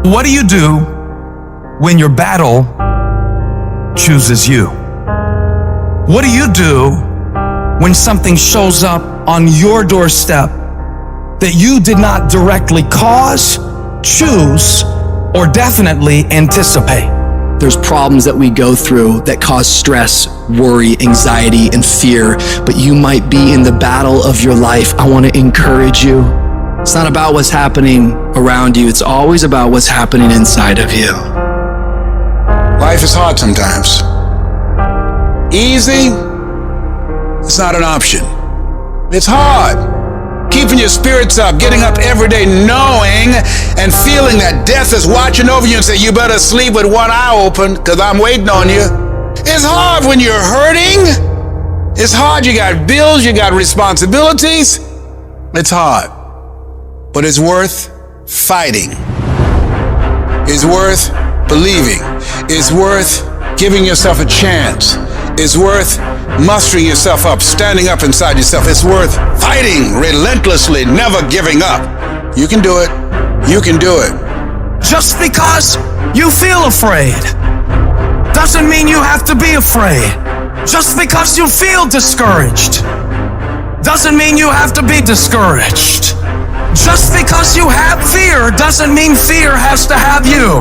What do you do when your battle chooses you? What do you do when something shows up on your doorstep that you did not directly cause, choose, or definitely anticipate? There's problems that we go through that cause stress, worry, anxiety, and fear, but you might be in the battle of your life. I want to encourage you. It's not about what's happening around you. It's always about what's happening inside of you. Life is hard sometimes. Easy, it's not an option. It's hard. Keeping your spirits up, getting up every day knowing and feeling that death is watching over you and say, you better sleep with one eye open because I'm waiting on you. It's hard when you're hurting. It's hard. You got bills, you got responsibilities. It's hard. But it's worth fighting. It's worth believing. It's worth giving yourself a chance. It's worth mustering yourself up, standing up inside yourself. It's worth fighting relentlessly, never giving up. You can do it. You can do it. Just because you feel afraid doesn't mean you have to be afraid. Just because you feel discouraged doesn't mean you have to be discouraged. Just because you have fear doesn't mean fear has to have you.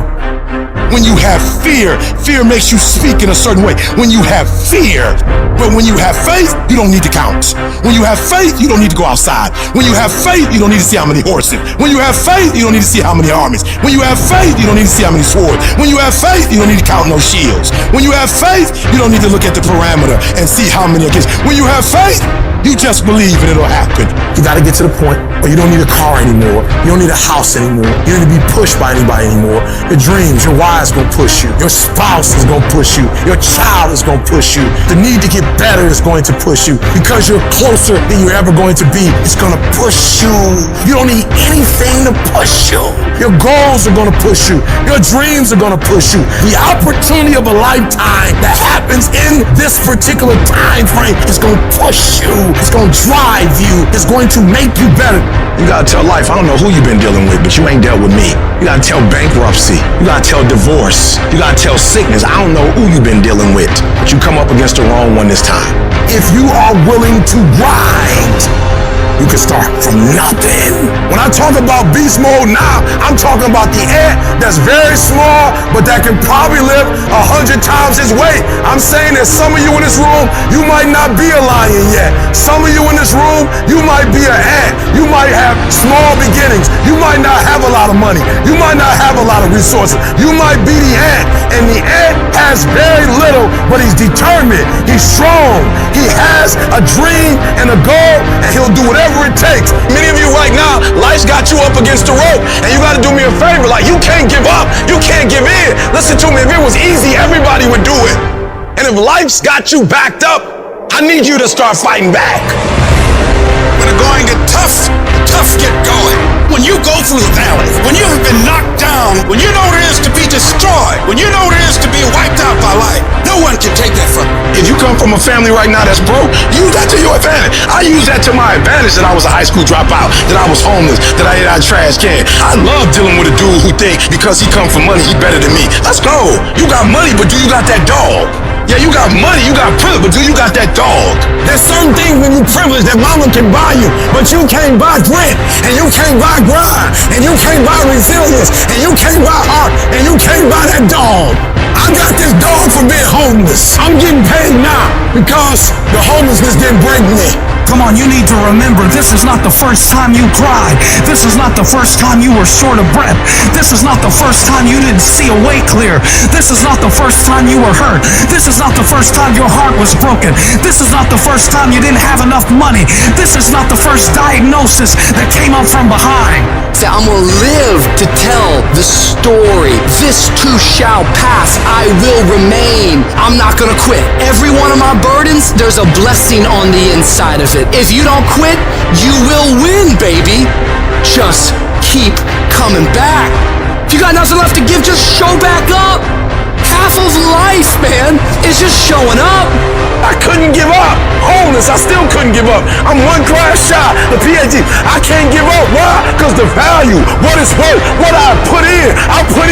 When you have fear, fear makes you speak in a certain way. When you have fear, but when you have faith, you don't need to count. When you have faith, you don't need to go outside. When you have faith, you don't need to see how many horses. When you have faith, you don't need to see how many armies. When you have faith, you don't need to see how many swords. When you have faith, you don't need to count no shields. When you have faith, you don't need to look at the parameter and see how many against. When you have faith, you just believe and it'll happen. You gotta get to the point where you don't need a car anymore. You don't need a house anymore. You don't need to be pushed by anybody anymore. Your dreams, your wives gonna push you. Your spouse is gonna push you. Your child is gonna push you. The need to get better is going to push you. Because you're closer than you're ever going to be, it's gonna push you. You don't need anything to push you. Your goals are gonna push you. Your dreams are gonna push you. The opportunity of a lifetime that happens in this particular time frame is gonna push you. It's gonna drive you. It's going to make you better. You gotta tell life, I don't know who you've been dealing with, but you ain't dealt with me. You gotta tell bankruptcy. You gotta tell divorce. You gotta tell sickness. I don't know who you've been dealing with, but you come up against the wrong one this time. If you are willing to grind, you can start from nothing. When I talk about beast mode now, I'm talking about the ant that's very small, but that can probably lift 100 times his weight. I'm saying that some of you in this room, you might not be a lion yet. Some of you in this room, you might be an ant. You might have small beginnings. You might not have a lot of money. You might not have a lot of resources. You might be the ant, and the ant has very little, but he's determined. He's strong. He has a dream and a goal, and he'll do whatever it takes. Many of you right now, life's got you up against the rope, and you got to do me a favor. Like, you can't give up. You can't give in. Listen to me. If it was easy, everybody would do it. And if life's got you backed up, I need you to start fighting back. When the going get tough, the tough get going. When you go through the valley, when you have been knocked down, when you know what it is to be destroyed, when you know what it is to be wiped out by life, no one can take that from you. If you come from a family right now that's broke, use that to your advantage. I use that to my advantage that I was a high school dropout, that I was homeless, that I ate out of trash can. I love dealing with a dude who think because he come from money, he better than me. Let's go. You got money, but do you got that dog? Yeah, you got money, you got privilege, but do you got that dog? There's certain things when you privilege that mama can buy you, but you can't buy grit, and you can't buy grind, and you can't buy resilience, and you can't buy heart, and you can't buy that dog. I got this dog for being homeless. I'm getting paid now because the homelessness didn't break me. Come on, you need to remember, this is not the first time you cried. This is not the first time you were short of breath. This is not the first time you didn't see a way clear. This is not the first time you were hurt. This is not the first time your heart was broken. This is not the first time you didn't have enough money. This is not the first diagnosis that came up from behind. Say, I'm gonna live to tell the story. This too shall pass. I will remain. I'm not gonna quit. Every one of my burdens, there's a blessing on the inside of it. If you don't quit, you will win, baby. Just keep coming back. If you got nothing left to give, just show back up. Half of life, man, is just showing up. I couldn't give up. Homeless, I still couldn't give up. I'm one class shy, the PhD. I can't give up. Why? Because the value, what it's worth, what I put in, I put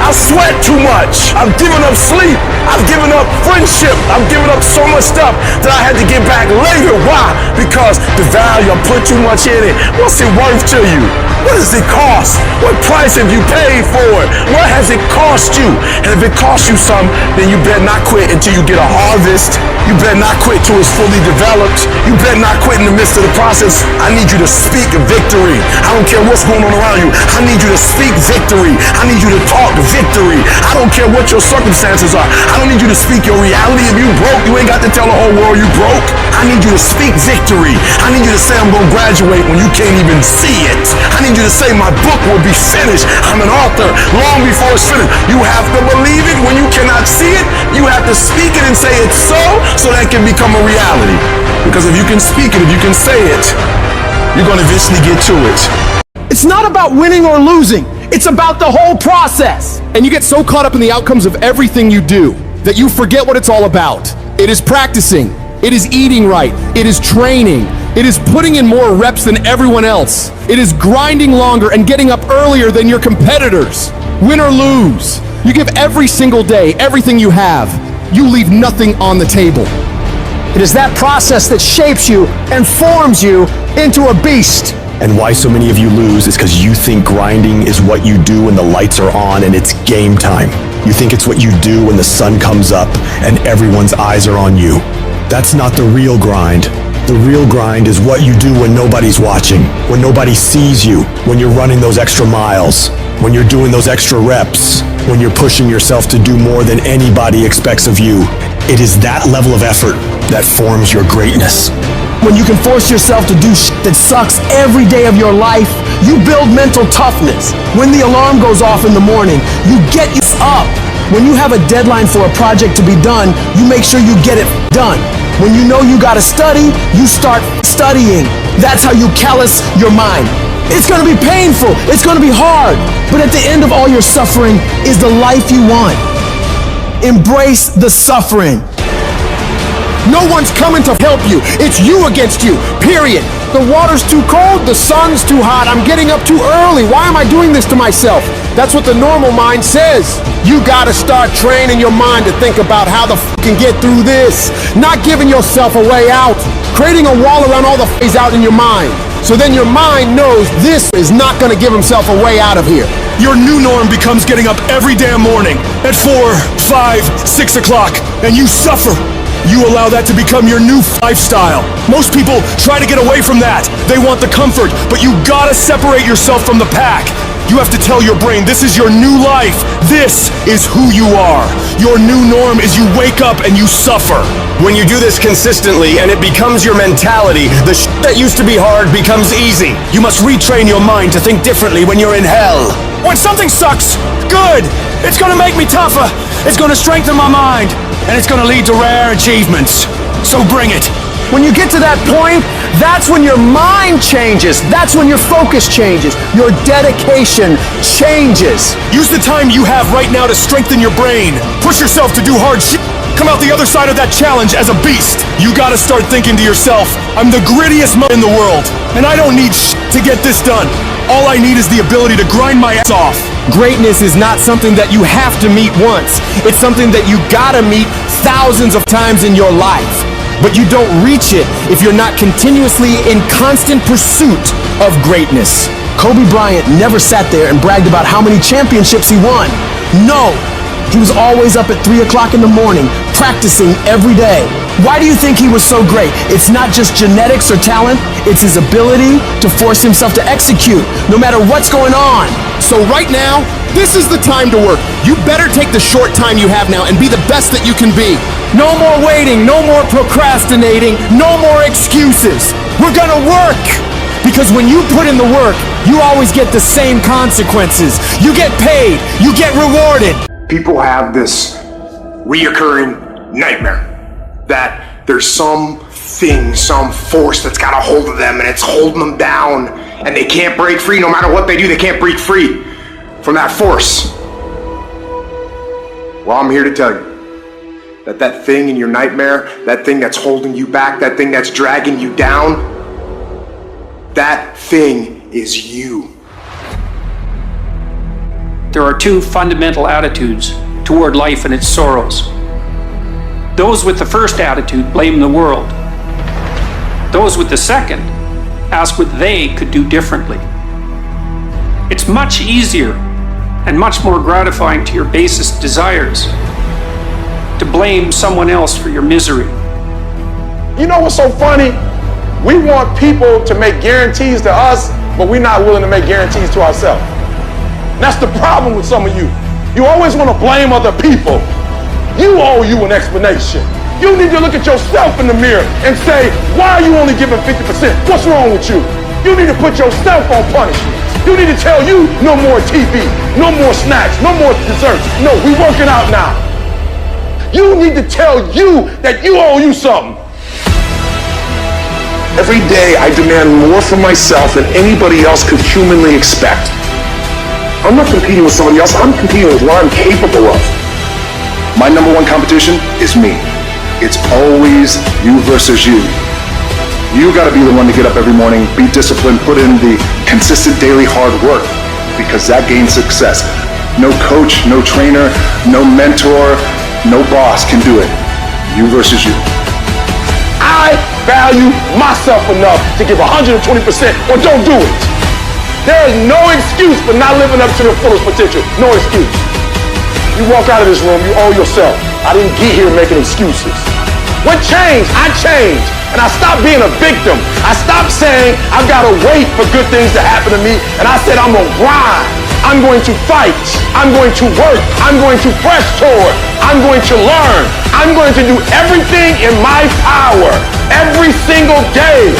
I sweat too much. I've given up sleep. I've given up friendship. I've given up so much stuff that I had to get back later. Why? Because the value, I put too much in it. What's it worth to you? What does it cost? What price have you paid for it? What has it cost you? And if it costs you something, then you better not quit until you get a harvest. You better not quit till it's fully developed. You better not quit in the midst of the process. I need you to speak victory. I don't care what's going on around you. I need you to speak victory. I need you to talk victory. I don't care what your circumstances are. I don't need you to speak your reality. If you broke, you ain't got to tell the whole world you broke. I need you to speak victory. I need you to say I'm going to graduate when you can't even see it. I need you to say my book will be finished. I'm an author long before it's finished. You have to believe it when you cannot see it. You have to speak it and say it's so that can become a reality. Because if you can speak it, if you can say it, you're going to eventually get to it. It's not about winning or losing. It's about the whole process. And you get so caught up in the outcomes of everything you do that you forget what it's all about. It is practicing. It is eating right. It is training. It is putting in more reps than everyone else. It is grinding longer and getting up earlier than your competitors. Win or lose, you give every single day everything you have. You leave nothing on the table. It is that process that shapes you and forms you into a beast. And why so many of you lose is because you think grinding is what you do when the lights are on and it's game time. You think it's what you do when the sun comes up and everyone's eyes are on you. That's not the real grind. The real grind is what you do when nobody's watching, when nobody sees you, when you're running those extra miles, when you're doing those extra reps, when you're pushing yourself to do more than anybody expects of you. It is that level of effort that forms your greatness. When you can force yourself to do shit that sucks every day of your life, you build mental toughness. When the alarm goes off in the morning, you get up. When you have a deadline for a project to be done, you make sure you get it done. When you know you gotta study, you start studying. That's how you callous your mind. It's gonna be painful, it's gonna be hard, but at the end of all your suffering is the life you want. Embrace the suffering. No one's coming to help you. It's you against you, period. The water's too cold, the sun's too hot, I'm getting up too early. Why am I doing this to myself? That's what the normal mind says. You gotta start training your mind to think about how the can get through this. Not giving yourself a way out. Creating a wall around all the phase out in your mind. So then your mind knows this is not gonna give himself a way out of here. Your new norm becomes getting up every damn morning at 4, 5, 6 o'clock, and you suffer. You allow that to become your new lifestyle. Most people try to get away from that. They want the comfort, but you gotta separate yourself from the pack. You have to tell your brain, this is your new life. This is who you are. Your new norm is you wake up and you suffer. When you do this consistently and it becomes your mentality, the shit that used to be hard becomes easy. You must retrain your mind to think differently when you're in hell. When something sucks, good. It's gonna make me tougher. It's gonna strengthen my mind. And it's gonna lead to rare achievements. So bring it. When you get to that point, that's when your mind changes. That's when your focus changes. Your dedication changes. Use the time you have right now to strengthen your brain. Push yourself to do hard shit. Come out the other side of that challenge as a beast. You gotta start thinking to yourself, I'm the grittiest in the world, and I don't need shit to get this done. All I need is the ability to grind my ass off. Greatness is not something that you have to meet once. It's something that you gotta meet thousands of times in your life. But you don't reach it if you're not continuously in constant pursuit of greatness. Kobe Bryant never sat there and bragged about how many championships he won. No, he was always up at 3 o'clock in the morning, practicing every day. Why do you think he was so great? It's not just genetics or talent, it's his ability to force himself to execute, no matter what's going on. So right now, this is the time to work. You better take the short time you have now and be the best that you can be. No more waiting, no more procrastinating, no more excuses. We're gonna work! Because when you put in the work, you always get the same consequences. You get paid, you get rewarded. People have this reoccurring nightmare that there's something, some force that's got a hold of them and it's holding them down and they can't break free. No matter what they do, they can't break free from that force. Well, I'm here to tell you that that thing in your nightmare, that thing that's holding you back, that thing that's dragging you down, that thing is you. there are two fundamental attitudes toward life and its sorrows. Those with the first attitude blame the world. Those with the second ask what they could do differently. It's much easier and much more gratifying to your basest desires to blame someone else for your misery. You know what's so funny? We want people to make guarantees to us, but we're not willing to make guarantees to ourselves. And that's the problem with some of you. You always want to blame other people. You owe you an explanation. You need to look at yourself in the mirror and say, why are you only giving 50%? What's wrong with you? You need to put yourself on punishment. You need to tell you no more TV, no more snacks, no more desserts. No, we working out now. You need to tell you that you owe you something. Every day I demand more from myself than anybody else could humanly expect. I'm not competing with somebody else, I'm competing with what I'm capable of. My number one competition is me. It's always you versus you. You gotta be the one to get up every morning, be disciplined, put in the consistent daily hard work, because that gains success. No coach, no trainer, no mentor, no boss can do it. You versus you. I value myself enough to give 120% or don't do it. There is no excuse for not living up to the fullest potential. No excuse. You walk out of this room, you owe yourself. I didn't get here making excuses. What changed? I changed. And I stopped being a victim. I stopped saying I've got to wait for good things to happen to me. And I said I'm going to grind. I'm going to fight. I'm going to work. I'm going to press toward. I'm going to learn. I'm going to do everything in my power every single day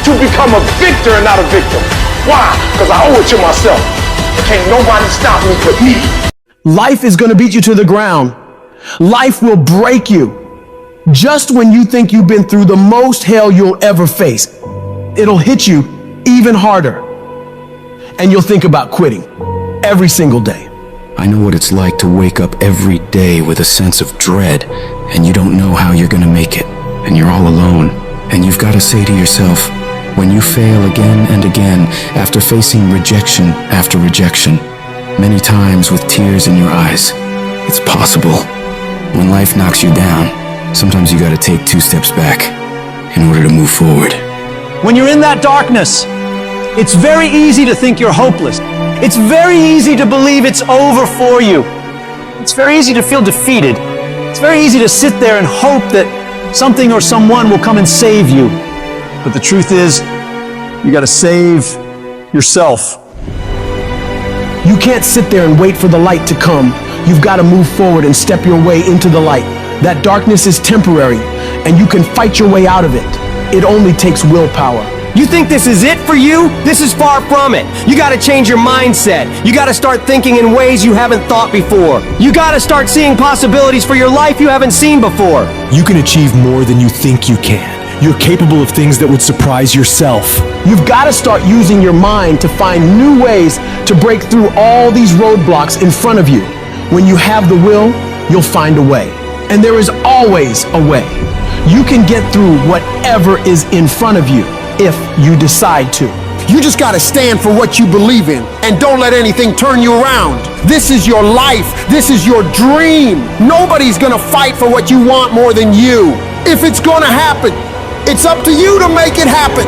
to become a victor and not a victim. Why? Because I owe it to myself. Can't nobody stop me but me. Life is going to beat you to the ground. Life will break you. Just when you think you've been through the most hell you'll ever face, it'll hit you even harder. And you'll think about quitting every single day. I know what it's like to wake up every day with a sense of dread, and you don't know how you're gonna make it, and you're all alone. And you've got to say to yourself, when you fail again and again, after facing rejection after rejection, many times with tears in your eyes, it's possible. When life knocks you down, sometimes you gotta take 2 steps back in order to move forward. When you're in that darkness, it's very easy to think you're hopeless. It's very easy to believe it's over for you. It's very easy to feel defeated. It's very easy to sit there and hope that something or someone will come and save you. But the truth is, you gotta save yourself. You can't sit there and wait for the light to come. You've got to move forward and step your way into the light. That darkness is temporary, and you can fight your way out of it. It only takes willpower. You think this is it for you? This is far from it. You gotta change your mindset. You gotta start thinking in ways you haven't thought before. You gotta start seeing possibilities for your life you haven't seen before. You can achieve more than you think you can. You're capable of things that would surprise yourself. You've got to start using your mind to find new ways to break through all these roadblocks in front of you. When you have the will, you'll find a way. And there is always a way. You can get through whatever is in front of you if you decide to. You just gotta stand for what you believe in and don't let anything turn you around. This is your life. This is your dream. Nobody's gonna fight for what you want more than you. If it's gonna happen, it's up to you to make it happen.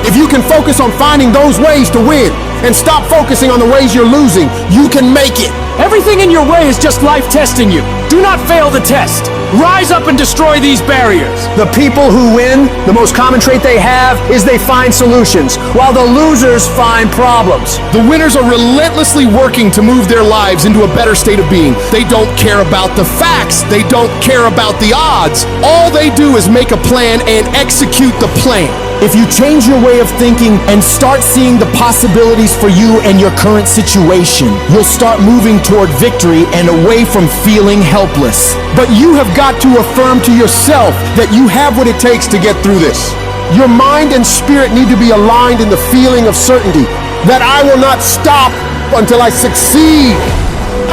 If you can focus on finding those ways to win and stop focusing on the ways you're losing, you can make it. Everything in your way is just life testing you. Do not fail the test. Rise up and destroy these barriers. The people who win, the most common trait they have is they find solutions, while the losers find problems. The winners are relentlessly working to move their lives into a better state of being. They don't care about the facts. They don't care about the odds. All they do is make a plan and execute the plan. If you change your way of thinking and start seeing the possibilities for you and your current situation, you'll start moving toward victory and away from feeling helpless. But you have got to affirm to yourself that you have what it takes to get through this. Your mind and spirit need to be aligned in the feeling of certainty that I will not stop until I succeed.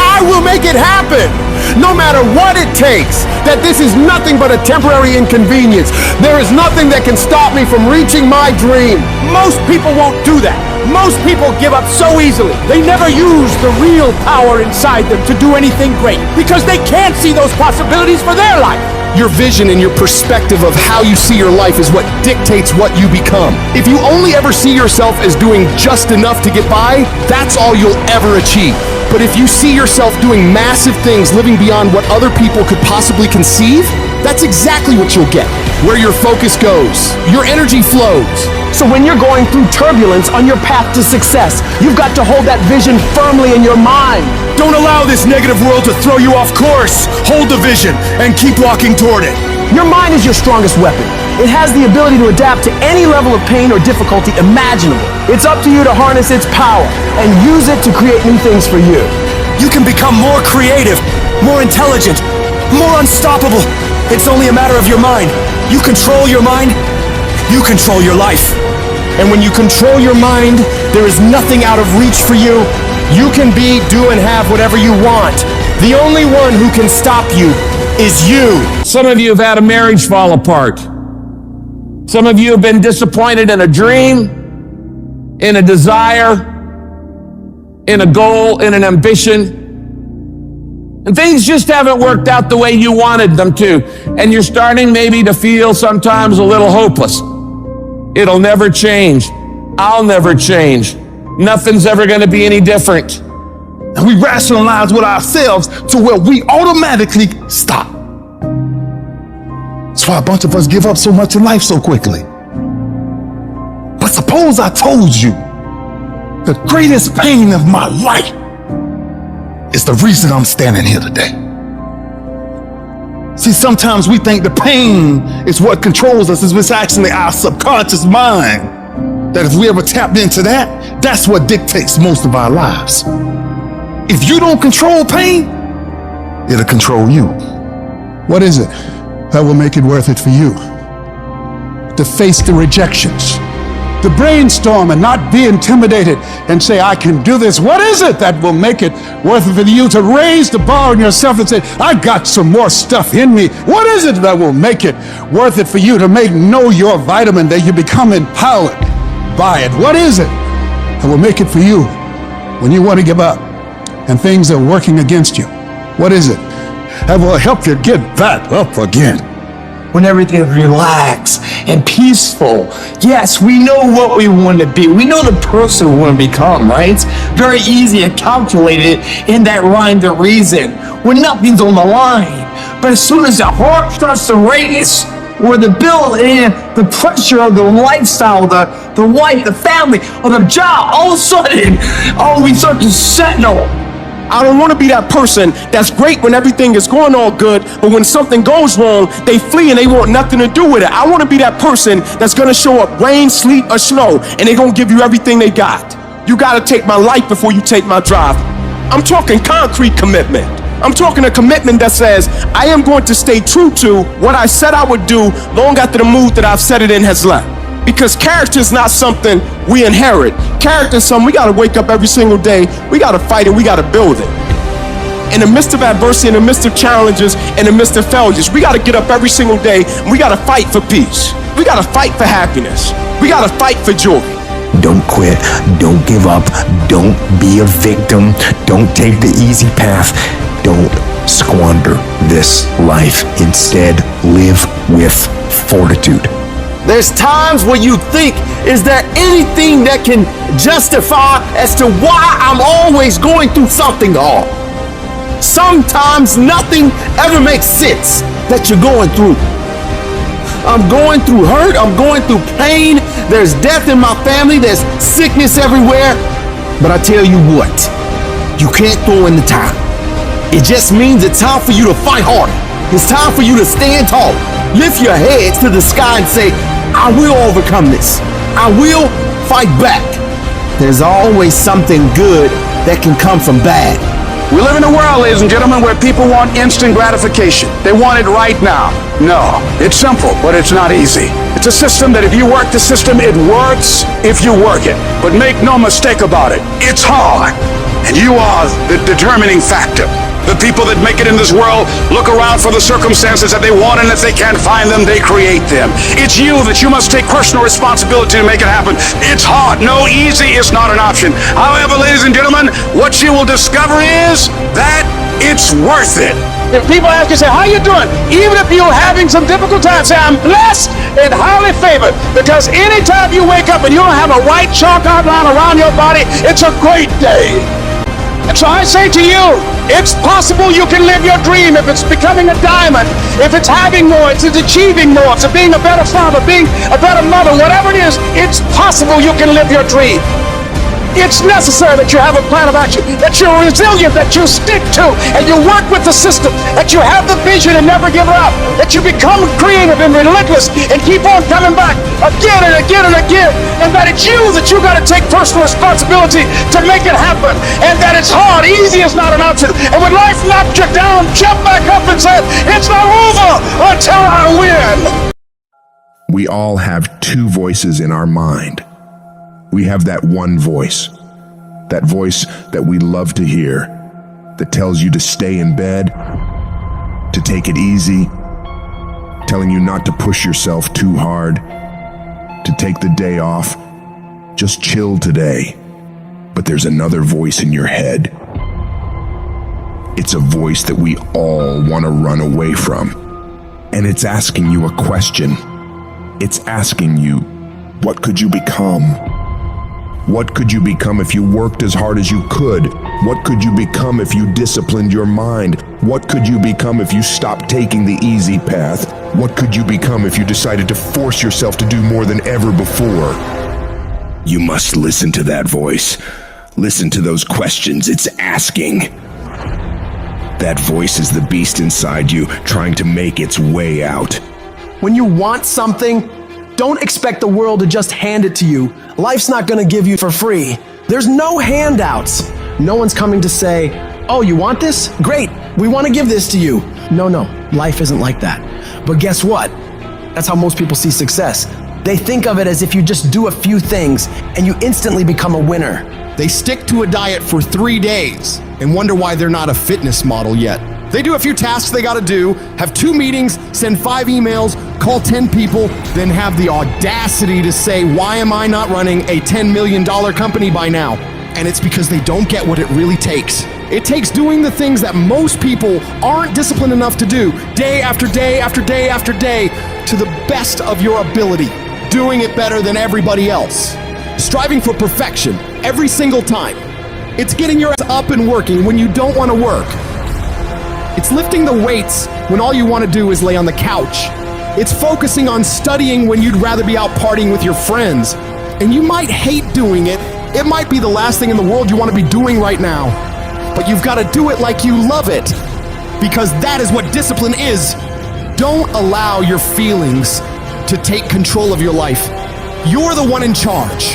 I will make it happen. no matter what it takes, that this is nothing but a temporary inconvenience. There is nothing that can stop me from reaching my dream. Most people won't do that. Most people give up so easily. They never use the real power inside them to do anything great because they can't see those possibilities for their life. Your vision and your perspective of how you see your life is what dictates what you become. If you only ever see yourself as doing just enough to get by, that's all you'll ever achieve. But if you see yourself doing massive things, living beyond what other people could possibly conceive, that's exactly what you'll get. Where your focus goes, your energy flows. So when you're going through turbulence on your path to success, you've got to hold that vision firmly in your mind. Don't allow this negative world to throw you off course. Hold the vision and keep walking toward it. Your mind is your strongest weapon. It has the ability to adapt to any level of pain or difficulty imaginable. It's up to you to harness its power and use it to create new things for you. You can become more creative, more intelligent, more unstoppable. It's only a matter of your mind. You control your mind, you control your life. And when you control your mind, there is nothing out of reach for you. You can be, do, and have whatever you want. The only one who can stop you is you. Some of you have had a marriage fall apart. Some of you have been disappointed in a dream, in a desire, in a goal, in an ambition. And things just haven't worked out the way you wanted them to. And you're starting maybe to feel sometimes a little hopeless. It'll never change. I'll never change. Nothing's ever going to be any different. And we rationalize with ourselves to where we automatically stop. That's why a bunch of us give up so much in life so quickly. But suppose I told you the greatest pain of my life is the reason I'm standing here today. See, sometimes we think the pain is what controls us. It's actually our subconscious mind. That if we ever tapped into that, that's what dictates most of our lives. If you don't control pain, it'll control you. What is it that will make it worth it for you? To face the rejections, to brainstorm and not be intimidated and say, I can do this. What is it that will make it worth it for you to raise the bar on yourself and say, I got some more stuff in me? What is it that will make it worth it for you to know your vitamin, that you become empowered by it? What is it that will make it for you when you want to give up and things are working against you? What is it that will help you get back up again? When everything's relaxed and peaceful. Yes, we know what we want to be. We know the person we want to become, right? It's very easy to calculate it in that rhyme to reason when nothing's on the line. But as soon as the heart starts to race, or the bill and the pressure of the lifestyle, the wife, the family, or the job, all of a sudden, we start to settle. I don't want to be that person that's great when everything is going all good, but when something goes wrong, they flee and they want nothing to do with it. I want to be that person that's going to show up rain, sleet, or snow, and they're going to give you everything they got. You got to take my life before you take my drive. I'm talking concrete commitment. I'm talking a commitment that says, I am going to stay true to what I said I would do long after the mood that I've set it in has left. Because character is not something we inherit. Character is something we got to wake up every single day. We got to fight it. We got to build it. In the midst of adversity, in the midst of challenges, in the midst of failures, we got to get up every single day and we got to fight for peace. We got to fight for happiness. We got to fight for joy. Don't quit. Don't give up. Don't be a victim. Don't take the easy path. Don't squander this life. Instead, live with fortitude. There's times when you think, is there anything that can justify as to why I'm always going through something hard? Sometimes nothing ever makes sense that you're going through. I'm going through hurt, I'm going through pain, there's death in my family, there's sickness everywhere. But I tell you what, you can't throw in the towel. It just means it's time for you to fight harder. It's time for you to stand tall. Lift your heads to the sky and say, I will overcome this. I will fight back. There's always something good that can come from bad. We live in a world, ladies and gentlemen, where people want instant gratification. They want it right now. No, it's simple, but it's not easy. It's a system that if you work the system, it works if you work it. But make no mistake about it, it's hard. And you are the determining factor. The people that make it in this world look around for the circumstances that they want, and if they can't find them, they create them. It's you that you must take personal responsibility to make it happen. It's hard. No, easy is not an option. However, ladies and gentlemen, what you will discover is that it's worth it. If people ask you, say, how you doing? Even if you're having some difficult times, say, I'm blessed and highly favored. Because anytime you wake up and you don't have a white chalk outline around your body, it's a great day. And so I say to you, it's possible you can live your dream. If it's becoming a diamond, if it's having more, if it's achieving more, if it's being a better father, being a better mother, whatever it is, it's possible you can live your dream. It's necessary that you have a plan of action, that you're resilient, that you stick to, and you work with the system, that you have the vision and never give up, that you become creative and relentless and keep on coming back again and again and again, and that it's you that you got to take personal responsibility to make it happen, and that it's hard. Easy is not an option. And when life knocks you down, jump back up and say, it's not over until I win. We all have two voices in our mind. We have that one voice that we love to hear, that tells you to stay in bed, to take it easy, telling you not to push yourself too hard, to take the day off, just chill today. But there's another voice in your head. It's a voice that we all want to run away from. And it's asking you a question. It's asking you, what could you become? What could you become if you worked as hard as you could? What could you become if you disciplined your mind? What could you become if you stopped taking the easy path? What could you become if you decided to force yourself to do more than ever before? You must listen to that voice. Listen to those questions it's asking. That voice is the beast inside you, trying to make its way out. When you want something, don't expect the world to just hand it to you. Life's not gonna give you for free. There's no handouts. No one's coming to say, oh, you want this? Great, we wanna give this to you. No, life isn't like that. But guess what? That's how most people see success. They think of it as if you just do a few things and you instantly become a winner. They stick to a diet for 3 days and wonder why they're not a fitness model yet. They do a few tasks they gotta do, have 2 meetings, send 5 emails, call 10 people, then have the audacity to say, why am I not running a $10 million company by now? And it's because they don't get what it really takes. It takes doing the things that most people aren't disciplined enough to do, day after day after day after day, to the best of your ability, doing it better than everybody else. Striving for perfection every single time. It's getting your ass up and working when you don't want to work. It's lifting the weights when all you want to do is lay on the couch. It's focusing on studying when you'd rather be out partying with your friends. And you might hate doing it. It might be the last thing in the world you want to be doing right now. But you've got to do it like you love it. Because that is what discipline is. Don't allow your feelings to take control of your life. You're the one in charge.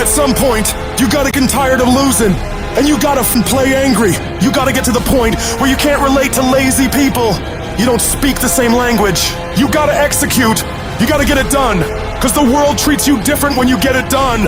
At some point, you gotta get tired of losing. And you gotta play angry. You gotta get to the point where you can't relate to lazy people. You don't speak the same language. You gotta execute. You gotta get it done. Because the world treats you different when you get it done.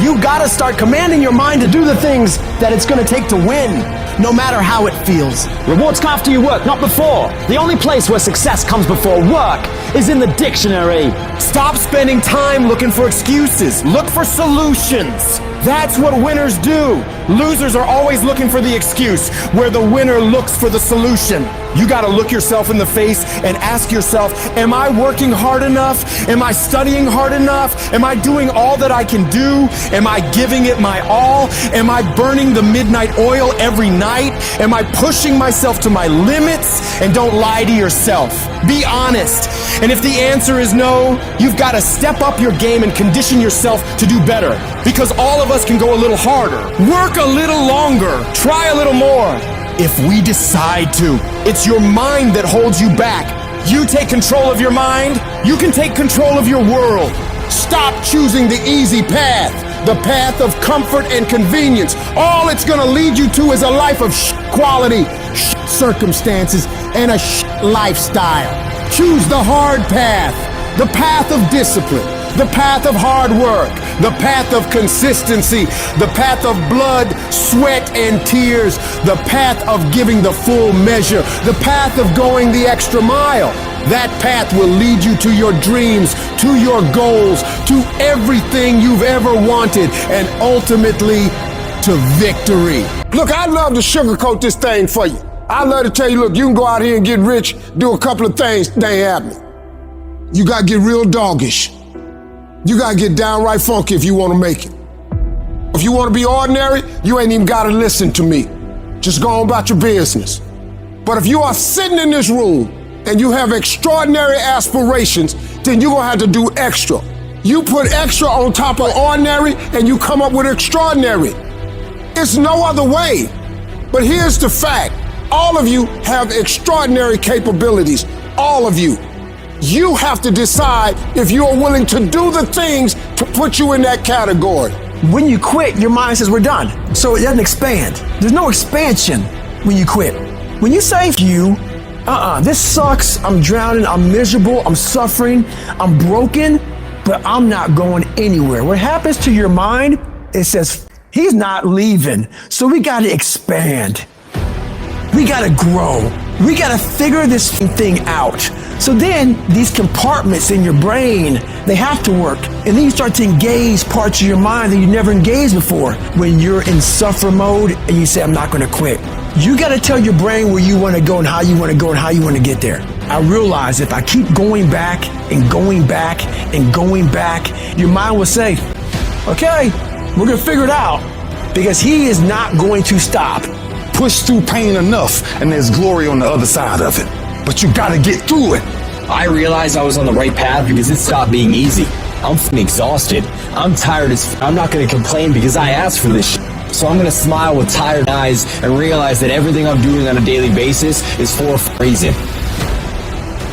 You gotta start commanding your mind to do the things that it's gonna take to win, no matter how it feels. Rewards come after you work, not before. The only place where success comes before work is in the dictionary. Stop spending time looking for excuses. Look for solutions. That's what winners do. Losers are always looking for the excuse, where the winner looks for the solution. You gotta look yourself in the face and ask yourself, am I working hard enough? Am I studying hard enough? Am I doing all that I can do? Am I giving it my all? Am I burning the midnight oil every night? Am I pushing myself to my limits? And don't lie to yourself. Be honest. And if the answer is no, you've gotta step up your game and condition yourself to do better. Because all of us can go a little harder, work a little longer, try a little more. If we decide to, it's your mind that holds you back. You take control of your mind, you can take control of your world. Stop choosing the easy path, the path of comfort and convenience. All it's gonna lead you to is a life of quality, circumstances, and a lifestyle. Choose the hard path, the path of discipline, The path of hard work, the path of consistency, the path of blood, sweat, and tears, the path of giving the full measure, the path of going the extra mile. That path will lead you to your dreams, to your goals, to everything you've ever wanted, and ultimately to victory. Look, I'd love to sugarcoat this thing for you. I'd love to tell you, look, you can go out here and get rich, do a couple of things, they ain't happening. You gotta get real doggish. You gotta get downright funky if you wanna make it. If you wanna be ordinary, you ain't even gotta listen to me. Just go on about your business. But if you are sitting in this room and you have extraordinary aspirations, then you're gonna have to do extra. You put extra on top of ordinary and you come up with extraordinary. It's no other way. But here's the fact. All of you have extraordinary capabilities. All of you. You have to decide if you are willing to do the things to put you in that category. When you quit, your mind says we're done. So it doesn't expand. There's no expansion when you quit. When you say you, this sucks, I'm drowning, I'm miserable, I'm suffering, I'm broken, but I'm not going anywhere. What happens to your mind, it says, he's not leaving, so we gotta expand. We gotta grow. We gotta figure this thing out. So then these compartments in your brain, they have to work. And then you start to engage parts of your mind that you never engaged before. When you're in suffer mode and you say, I'm not gonna quit. You gotta tell your brain where you wanna go and how you wanna go and how you wanna get there. I realize if I keep going back and going back and going back, your mind will say, okay, we're gonna figure it out. Because he is not going to stop. Push through pain enough, and there's glory on the other side of it. But you gotta get through it. I realized I was on the right path because it stopped being easy. I'm f***ing exhausted. I'm tired as I'm not gonna complain because I asked for this shit. So I'm gonna smile with tired eyes and realize that everything I'm doing on a daily basis is for a reason.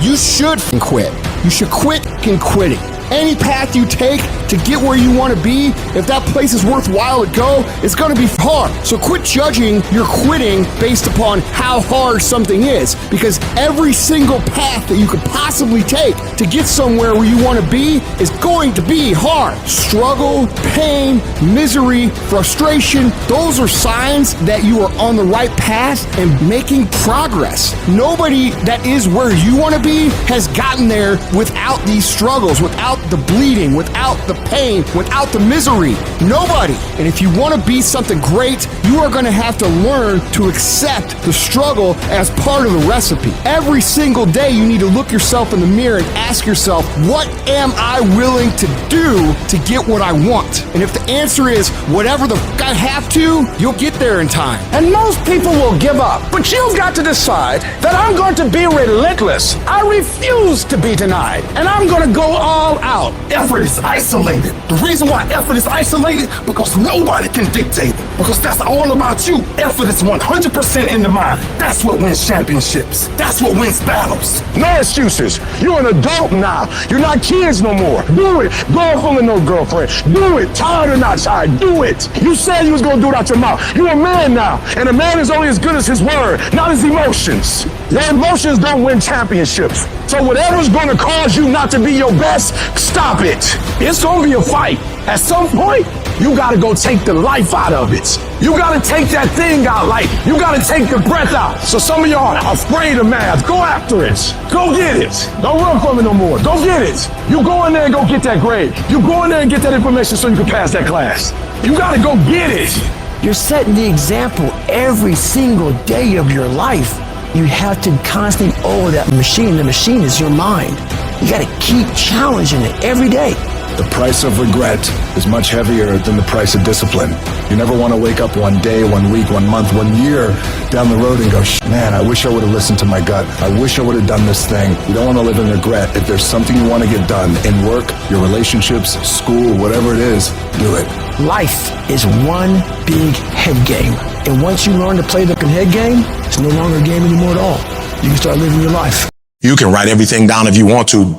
You should quit. You should quit quitting. Any path you take to get where you want to be, if that place is worthwhile to go, it's going to be hard. So quit judging your quitting based upon how hard something is, because every single path that you could possibly take to get somewhere where you want to be is going to be hard. Struggle, pain, misery, frustration, those are signs that you are on the right path and making progress. Nobody that is where you want to be has gotten there without these struggles, without the bleeding, without the pain, without the misery. Nobody. And if you want to be something great, you are going to have to learn to accept the struggle as part of the recipe. Every single day you need to look yourself in the mirror and ask yourself, what am I willing to do to get what I want? And if the answer is whatever the f*** I have to, you'll get there in time. And most people will give up. But you've got to decide that I'm going to be relentless. I refuse to be denied. And I'm going to go all out. Effort is isolated. The reason why effort is isolated, because nobody can dictate it. Because that's all about you. Effort is 100% in the mind. That's what wins championships. That's what wins battles. No excuses. You're an adult now. You're not kids no more. Do it. Girlfriend or no girlfriend. Do it. Tired or not tired. Do it. You said you was going to do it out your mouth. You're a man now. And a man is only as good as his word, not his emotions. Your emotions don't win championships. So whatever's going to cause you not to be your best, stop it. It's going to be a fight. At some point, you got to go take the life out of it. You got to take that thing out, like you got to take the breath out. So some of y'all are afraid of math. Go after it. Go get it. Don't run from it no more. Go get it. You go in there and go get that grade. You go in there and get that information so you can pass that class. You got to go get it. You're setting the example every single day of your life. You have to constantly owe that machine. The machine is your mind. You got to keep challenging it every day. The price of regret is much heavier than the price of discipline. You never want to wake up one day, 1 week, 1 month, 1 year down the road and go, man, I wish I would have listened to my gut. I wish I would have done this thing. You don't want to live in regret. If there's something you want to get done in work, your relationships, school, whatever it is, do it. Life is one big head game. And once you learn to play the head game, it's no longer a game anymore at all. You can start living your life. You can write everything down if you want to.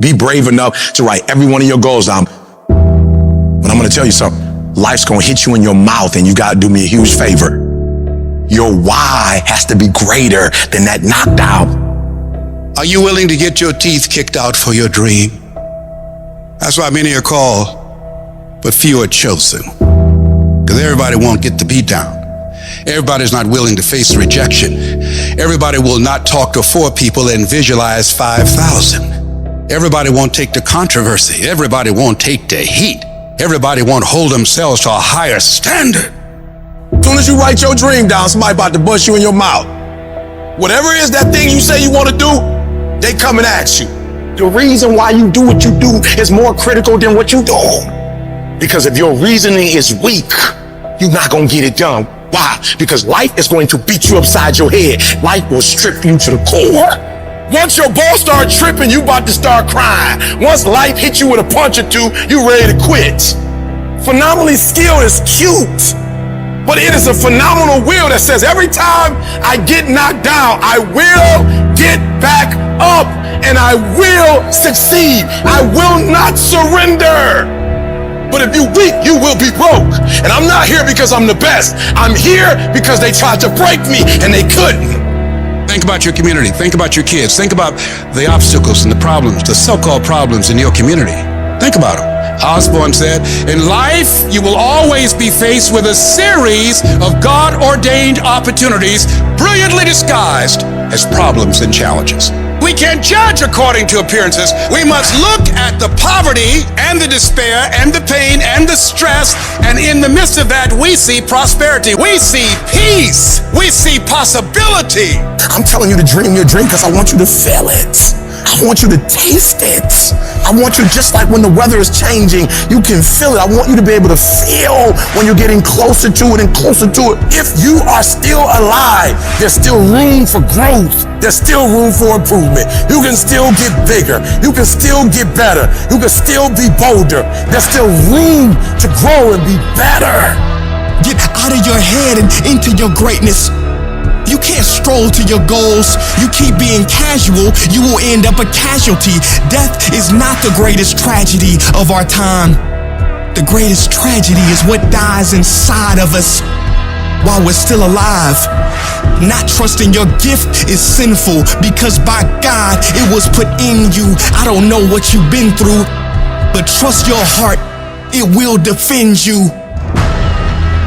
Be brave enough to write every one of your goals down. But I'm going to tell you something. Life's going to hit you in your mouth, and you got to do me a huge favor. Your why has to be greater than that knockdown. Are you willing to get your teeth kicked out for your dream? That's why many are called, but few are chosen. Because everybody won't get the beat down. Everybody's not willing to face rejection. Everybody will not talk to 4 people and visualize 5,000. Everybody won't take the controversy. Everybody won't take the heat. Everybody won't hold themselves to a higher standard. As soon as you write your dream down, somebody about to bust you in your mouth. Whatever it is that thing you say you want to do, they come and ask you. The reason why you do what you do is more critical than what you do. Because if your reasoning is weak, you're not going to get it done. Why? Because life is going to beat you upside your head. Life will strip you to the core. Once your balls start tripping, you about to start crying. Once life hits you with a punch or two, you ready to quit. Phenomenally skilled is cute, but it is a phenomenal will that says every time I get knocked down, I will get back up and I will succeed. I will not surrender. But if you weak, you will be broke. And I'm not here because I'm the best. I'm here because they tried to break me and they couldn't. Think about your community. Think about your kids. Think about the obstacles and the problems, the so-called problems in your community. Think about them. Osborne said, in life, you will always be faced with a series of God-ordained opportunities brilliantly disguised as problems and challenges. We can't judge according to appearances. We must look at the poverty and the despair and the pain and the stress, and in the midst of that, we see prosperity. We see peace. We see possibility. I'm telling you to dream your dream because I want you to feel it. I want you to taste it. I want you, just like when the weather is changing, you can feel it. I want you to be able to feel when you're getting closer to it and closer to it. If you are still alive, there's still room for growth. There's still room for improvement. You can still get bigger. You can still get better. You can still be bolder. There's still room to grow and be better. Get out of your head and into your greatness. You can't stroll to your goals. You keep being casual, you will end up a casualty. Death is not the greatest tragedy of our time. The greatest tragedy is what dies inside of us while we're still alive. Not trusting your gift is sinful because by God, it was put in you. I don't know what you've been through, but trust your heart, it will defend you.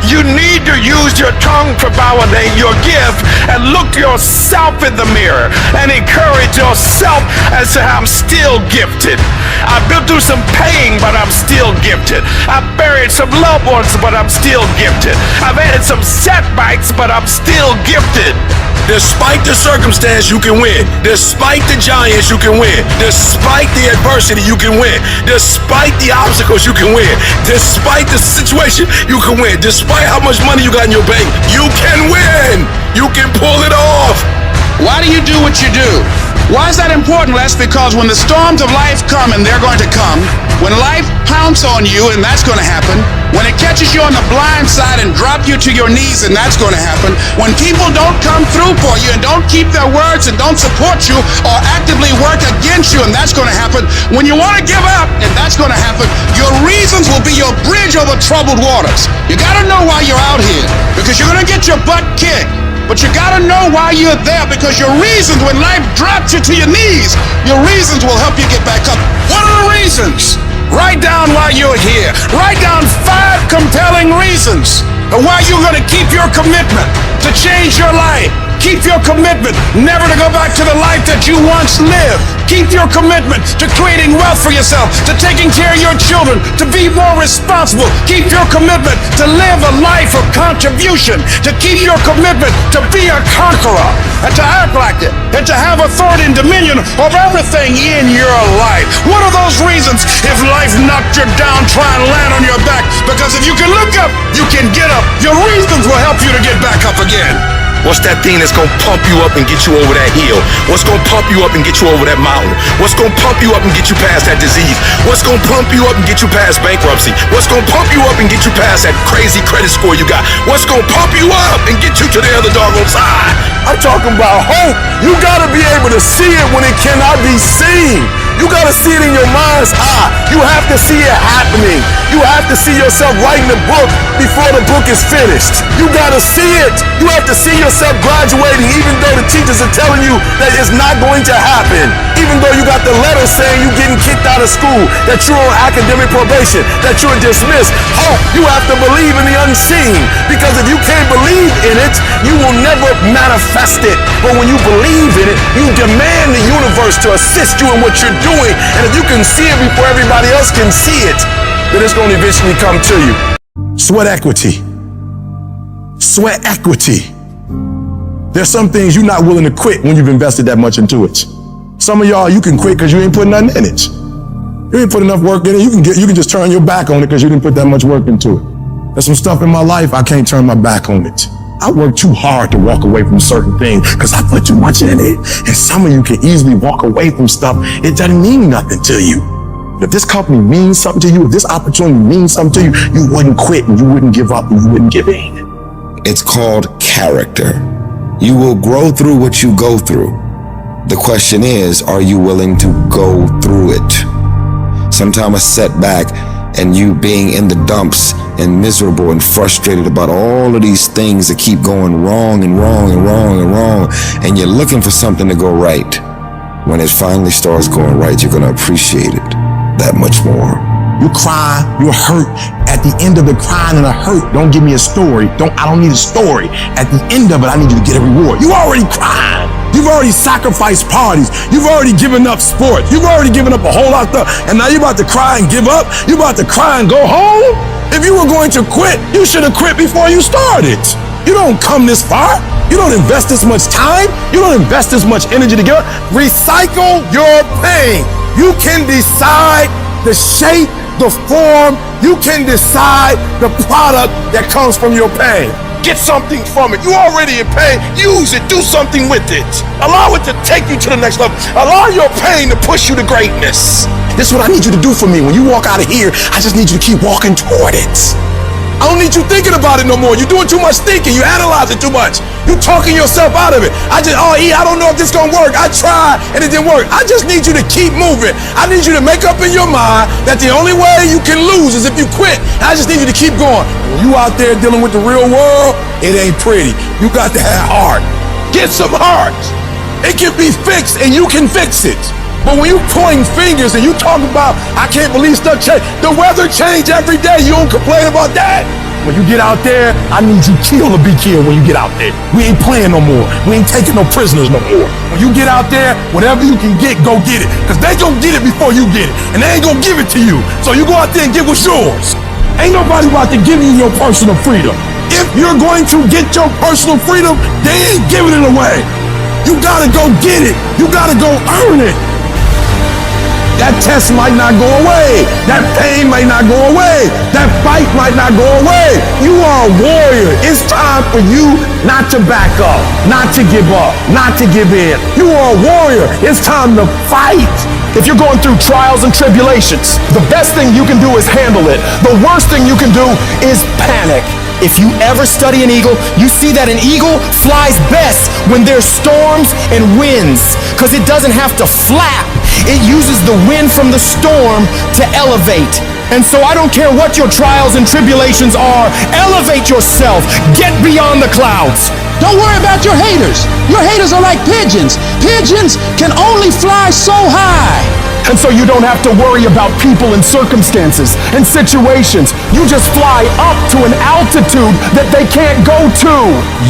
You need to use your tongue to validate your gift and look yourself in the mirror and encourage yourself as to how I'm still gifted. I've been through some pain, but I'm still gifted. I've buried some loved ones, but I'm still gifted. I've had some setbacks, but I'm still gifted. Despite the circumstance, you can win. Despite the giants, you can win. Despite the adversity, you can win. Despite the obstacles, you can win. Despite the situation, you can win. Despite how much money you got in your bank, you can win. You can pull it off. Why do you do what you do? Why is that important, Les? Because when the storms of life come, and they're going to come, when life pounces on you, and that's going to happen, when it catches you on the blind side and drop you to your knees, and that's going to happen, when people don't come through for you and don't keep their words and don't support you or actively work against you, and that's going to happen, when you want to give up, and that's going to happen, your reasons will be your bridge over troubled waters. You got to know why you're out here, because you're going to get your butt kicked. But you gotta know why you're there, because your reasons, when life drops you to your knees, your reasons will help you get back up. What are the reasons? Write down why you're here. Write down 5 compelling reasons of why you're gonna keep your commitment to change your life. Keep your commitment never to go back to the life that you once lived. Keep your commitment to creating wealth for yourself, to taking care of your children, to be more responsible. Keep your commitment to live a life of contribution, to keep your commitment to be a conqueror, and to act like it, and to have authority and dominion over everything in your life. What are those reasons if life knocked you down, try and land on your back? Because if you can look up, you can get up. Your reasons will help you to get back up again. What's that thing that's gonna pump you up and get you over that hill? What's gonna pump you up and get you over that mountain? What's gonna pump you up and get you past that disease? What's gonna pump you up and get you past bankruptcy? What's gonna pump you up and get you past that crazy credit score you got? What's gonna pump you up and get you to the other doggone side? I'm talking about hope. You gotta be able to see it when it cannot be seen. You gotta see it in your mind's eye. You have to see it happening. You have to see yourself writing the book before the book is finished. You gotta see it. You have to see yourself graduating even though the teachers are telling you that it's not going to happen. Even though you got the letter saying you're getting kicked out of school, that you're on academic probation, that you're dismissed. Oh, you have to believe in the unseen, because if you can't believe in it, you will never manifest it. But when you believe in it, you demand the universe to assist you in what you're doing. And if you can see it before everybody else can see it, then it's going to eventually come to you. Sweat equity. Sweat equity. There's some things you're not willing to quit when you've invested that much into it. Some of y'all, you can quit because you ain't putting nothing in it. You ain't put enough work in it. You can just turn your back on it because you didn't put that much work into it. There's some stuff in my life I can't turn my back on it. I work too hard to walk away from certain things because I put too much in it. And some of you can easily walk away from stuff. It doesn't mean nothing to you. If this company means something to you, if this opportunity means something to you, you wouldn't quit and you wouldn't give up and you wouldn't give in. It's called character. You will grow through what you go through. The question is, are you willing to go through it? Sometimes a setback and you being in the dumps and miserable and frustrated about all of these things that keep going wrong and wrong and wrong and wrong, and you're looking for something to go right. When it finally starts going right, you're going to appreciate it that much more. You cry, you're hurt. At the end of the crying and the hurt, don't give me a story. I don't need a story. At the end of it, I need you to get a reward. You already cried. You've already sacrificed parties. You've already given up sports. You've already given up a whole lot of stuff. And now you're about to cry and give up. You're about to cry and go home. If you were going to quit, you should have quit before you started. You don't come this far. You don't invest this much time. You don't invest this much energy to give up. Recycle your pain. You can decide the shape, the form. You can decide the product that comes from your pain. Get something from it. You already in pain. Use it. Do something with it. Allow it to take you to the next level. Allow your pain to push you to greatness. This is what I need you to do for me. When you walk out of here, I just need you to keep walking toward it. I don't need you thinking about it no more. You're doing too much thinking. You analyze it too much. You're talking yourself out of it. I don't know if this is going to work. I tried and it didn't work. I just need you to keep moving. I need you to make up in your mind that the only way you can lose is if you quit. I just need you to keep going. When you out there dealing with the real world, it ain't pretty. You got to have heart. Get some heart. It can be fixed and you can fix it. But when you pointing fingers and you talking about, I can't believe stuff change. The weather change every day. You don't complain about that. When you get out there, I need you kill or be killed when you get out there. We ain't playing no more. We ain't taking no prisoners no more. When you get out there, whatever you can get, go get it. Because they gonna get it before you get it. And they ain't gonna give it to you. So you go out there and get what's yours. Ain't nobody about to give you your personal freedom. If you're going to get your personal freedom, they ain't giving it away. You gotta go get it. You gotta go earn it. That test might not go away. That pain might not go away. That fight might not go away. You are a warrior. It's time for you not to back up, not to give up, not to give in. You are a warrior. It's time to fight. If you're going through trials and tribulations, the best thing you can do is handle it. The worst thing you can do is panic. If you ever study an eagle, you see that an eagle flies best when there's storms and winds, because it doesn't have to flap. It uses the wind from the storm to elevate. And so I don't care what your trials and tribulations are, elevate yourself, get beyond the clouds. Don't worry about your haters. Your haters are like pigeons. Pigeons can only fly so high. And so you don't have to worry about people and circumstances and situations. You just fly up to an altitude that they can't go to.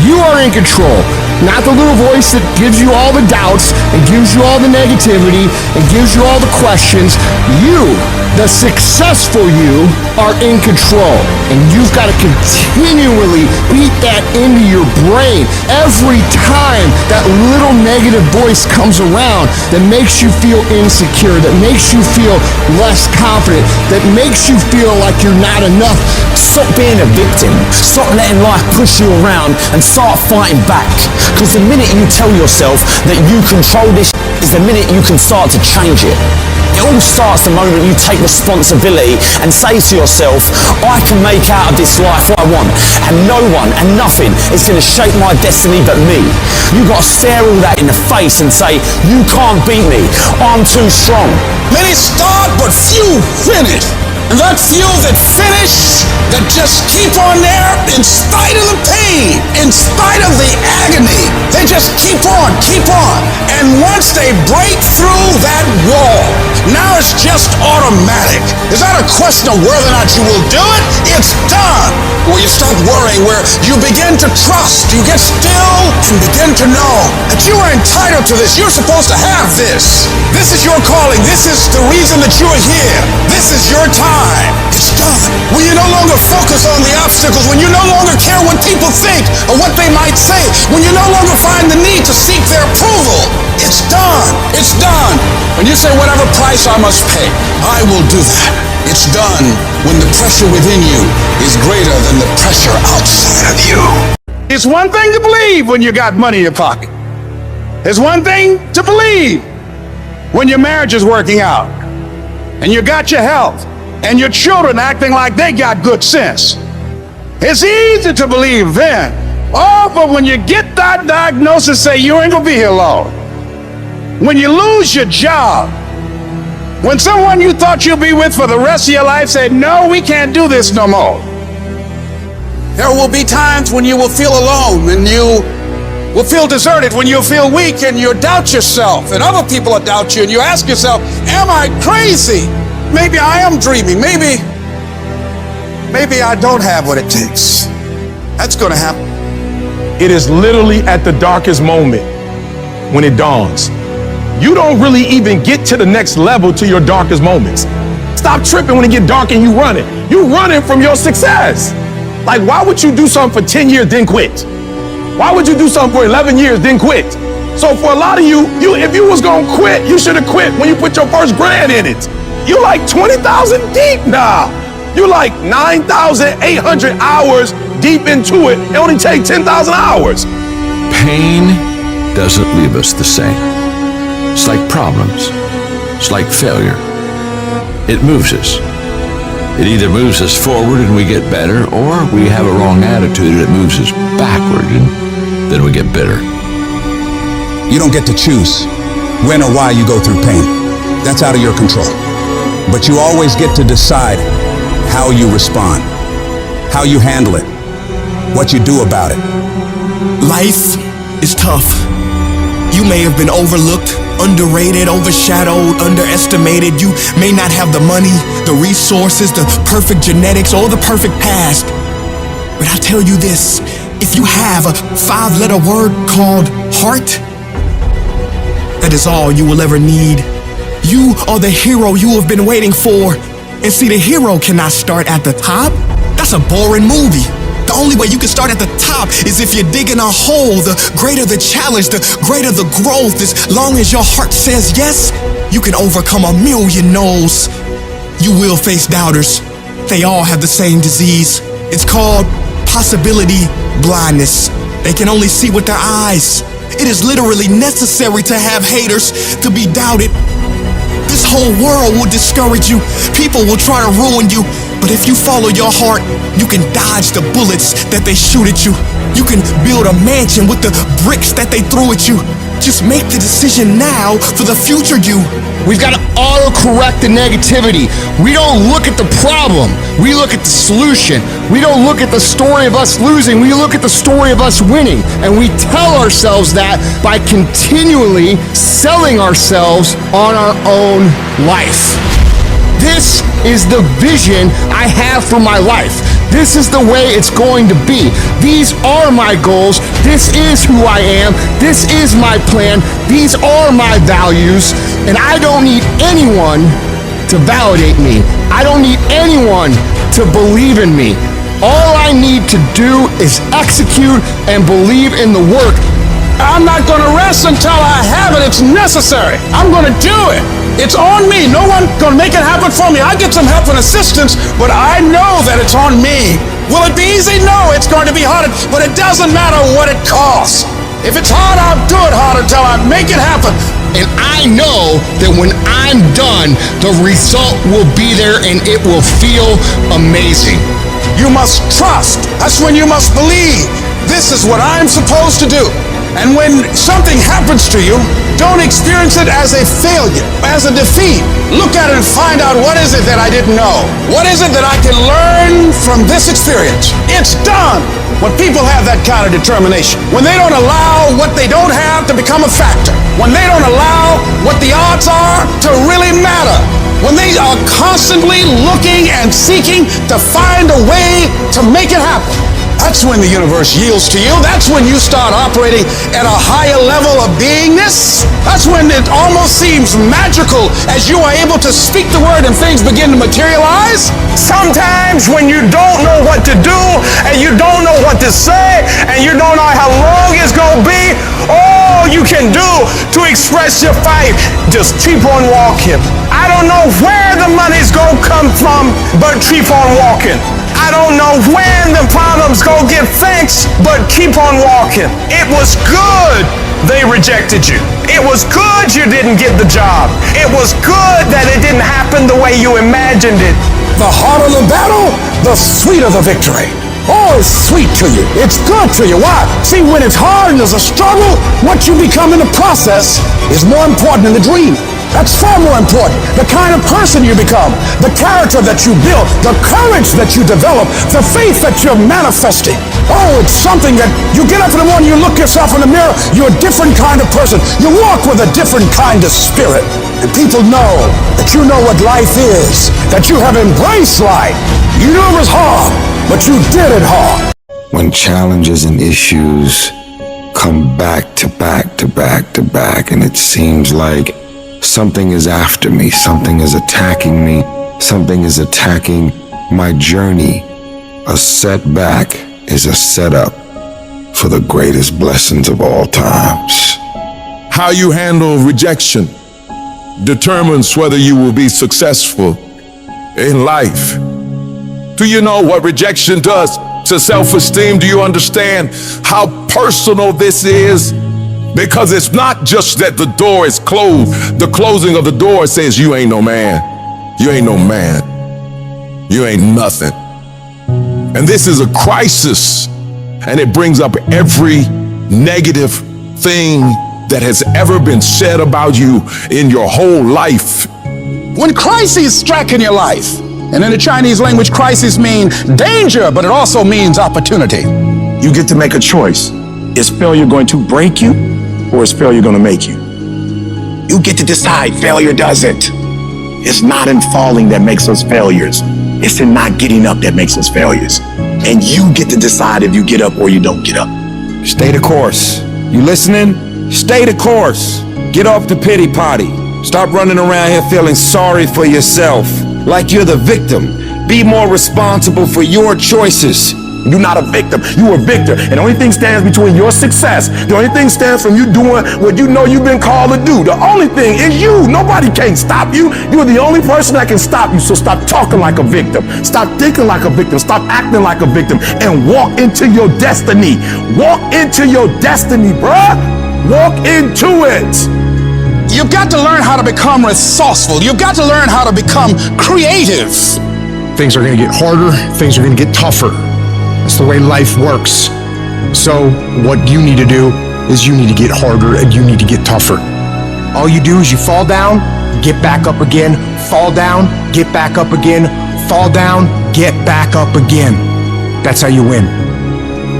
You are in control. Not the little voice that gives you all the doubts and gives you all the negativity and gives you all the questions. You, the successful you, are in control. And you've got to continually beat that into your brain every time that little negative voice comes around that makes you feel insecure, that makes you feel less confident, that makes you feel like you're not enough. Stop being a victim. Stop letting life push you around and start fighting back. Because the minute you tell yourself that you control this is the minute you can start to change it. It all starts the moment you take responsibility and say to yourself, I can make out of this life what I want, and no one and nothing is that's gonna shape my destiny but me. You gotta stare all that in the face and say, you can't beat me, I'm too strong. Many start, but few finish. And that few that finish, that just keep on there in spite of the pain, in spite of the agony, they just keep on. And once they break through that wall, now it's just automatic. It's not a question of whether or not you will do it, it's done. Where you stop worrying, where you begin to trust, you get still and begin to know that you are entitled to this, you're supposed to have this. This is your calling, this is the reason that you are here, this is your time. It's done. When you no longer focus on the obstacles, when you no longer care what people think or what they might say, when you no longer find the need to seek their approval, it's done. It's done. When you say whatever price I must pay, I will do that. It's done when the pressure within you is greater than the pressure outside of you. It's one thing to believe when you got money in your pocket. It's one thing to believe when your marriage is working out and you got your health and your children acting like they got good sense. It's easy to believe then. Oh, but when you get that diagnosis, say you ain't gonna be here long. When you lose your job, when someone you thought you'd be with for the rest of your life said, no, we can't do this no more. There will be times when you will feel alone, and you will feel deserted, when you'll feel weak and you doubt yourself, and other people will doubt you, and you ask yourself, am I crazy? Maybe I am dreaming. Maybe I don't have what it takes. That's gonna happen. It is literally at the darkest moment when it dawns. You don't really even get to the next level to your darkest moments. Stop tripping when it get dark and you running. You running from your success. Like, why would you do something for 10 years, then quit? Why would you do something for 11 years, then quit? So for a lot of you, if you was gonna quit, you should have quit when you put your first grand in it. You like 20,000 deep now. You like 9,800 hours deep into it. It only take 10,000 hours. Pain doesn't leave us the same. It's like problems. It's like failure. It moves us. It either moves us forward and we get better, or we have a wrong attitude and it moves us backward and then we get bitter. You don't get to choose when or why you go through pain. That's out of your control. But you always get to decide how you respond, how you handle it, what you do about it. Life is tough. You may have been overlooked, underrated, overshadowed, underestimated. You may not have the money, the resources, the perfect genetics, or the perfect past. But I'll tell you this, if you have a 5-letter word called heart, that is all you will ever need. You are the hero you have been waiting for. And see, the hero cannot start at the top. That's a boring movie. The only way you can start at the top is if you're digging a hole. The greater the challenge, the greater the growth. As long as your heart says yes, you can overcome a million no's. You will face doubters. They all have the same disease. It's called possibility blindness. They can only see with their eyes. It is literally necessary to have haters to be doubted. This whole world will discourage you. People will try to ruin you. But if you follow your heart, you can dodge the bullets that they shoot at you. You can build a mansion with the bricks that they throw at you. Just make the decision now for the future you. We've got to auto-correct the negativity. We don't look at the problem. We look at the solution. We don't look at the story of us losing. We look at the story of us winning. And we tell ourselves that by continually selling ourselves on our own life. This is the vision I have for my life. This is the way it's going to be. These are my goals. This is who I am. This is my plan. These are my values. And I don't need anyone to validate me. I don't need anyone to believe in me. All I need to do is execute and believe in the work. I'm not gonna rest until I have it. It's necessary. I'm gonna do it. It's on me. No one gonna make it happen for me. I get some help and assistance, but I know that it's on me. Will it be easy? No, it's going to be hard, but it doesn't matter what it costs. If it's hard, I'll do it hard until I make it happen. And I know that when I'm done, the result will be there and it will feel amazing. You must trust. That's when you must believe. this is what I'm supposed to do. And when something happens to you, don't experience it as a failure, as a defeat. Look at it and find out, what is it that I didn't know? What is it that I can learn from this experience? It's done. When people have that kind of determination, when they don't allow what they don't have to become a factor, when they don't allow what the odds are to really matter, when they are constantly looking and seeking to find a way to make it happen, that's when the universe yields to you. That's when you start operating at a higher level of beingness. That's when it almost seems magical as you are able to speak the word and things begin to materialize. Sometimes when you don't know what to do and you don't know what to say and you don't know how long it's going to be, all you can do to express your faith, just keep on walking. I don't know where the money's going to come from, but keep on walking. I don't know when the problems go get fixed, but keep on walking. It was good they rejected you. It was good you didn't get the job. It was good that it didn't happen the way you imagined it. The harder the battle, the sweeter the victory. Oh, it's sweet to you. It's good to you. Why? See, when it's hard and there's a struggle, what you become in the process is more important than the dream. That's far more important. The kind of person you become, the character that you build, the courage that you develop, the faith that you're manifesting. Oh, it's something that you get up in the morning, you look yourself in the mirror, you're a different kind of person. You walk with a different kind of spirit. And people know that you know what life is, that you have embraced life. You knew it was hard, but you did it hard. When challenges and issues come back to back to back to back, and it seems like something is after me, something is attacking me, something is attacking my journey. A setback is a setup for the greatest blessings of all times. How you handle rejection determines whether you will be successful in life. Do you know what rejection does to self-esteem? Do you understand how personal this is? Because it's not just that the door is closed. The closing of the door says you ain't no man. You ain't no man. You ain't nothing. And this is a crisis. And it brings up every negative thing that has ever been said about you in your whole life. When crises strike in your life, and in the Chinese language, crisis means danger, but it also means opportunity. You get to make a choice. Is failure going to break you, or is failure going to make you? You get to decide. Failure doesn't. It's not in falling that makes us failures. It's in not getting up that makes us failures. And you get to decide if you get up or you don't get up. Stay the course. You listening? Stay the course. Get off the pity potty. Stop running around here feeling sorry for yourself, like you're the victim. Be more responsible for your choices. You're not a victim, you're a victor. And the only thing stands between your success, the only thing stands from you doing what you know you've been called to do. The only thing is you. Nobody can stop you. You're the only person that can stop you. So stop talking like a victim. Stop thinking like a victim. Stop acting like a victim. And walk into your destiny. Walk into your destiny, bruh. Walk into it. You've got to learn how to become resourceful. You've got to learn how to become creative. Things are going to get harder. Things are going to get tougher. That's the way life works. So what you need to do is you need to get harder and you need to get tougher. All you do is you fall down, get back up again, fall down, get back up again, fall down, get back up again. That's how you win.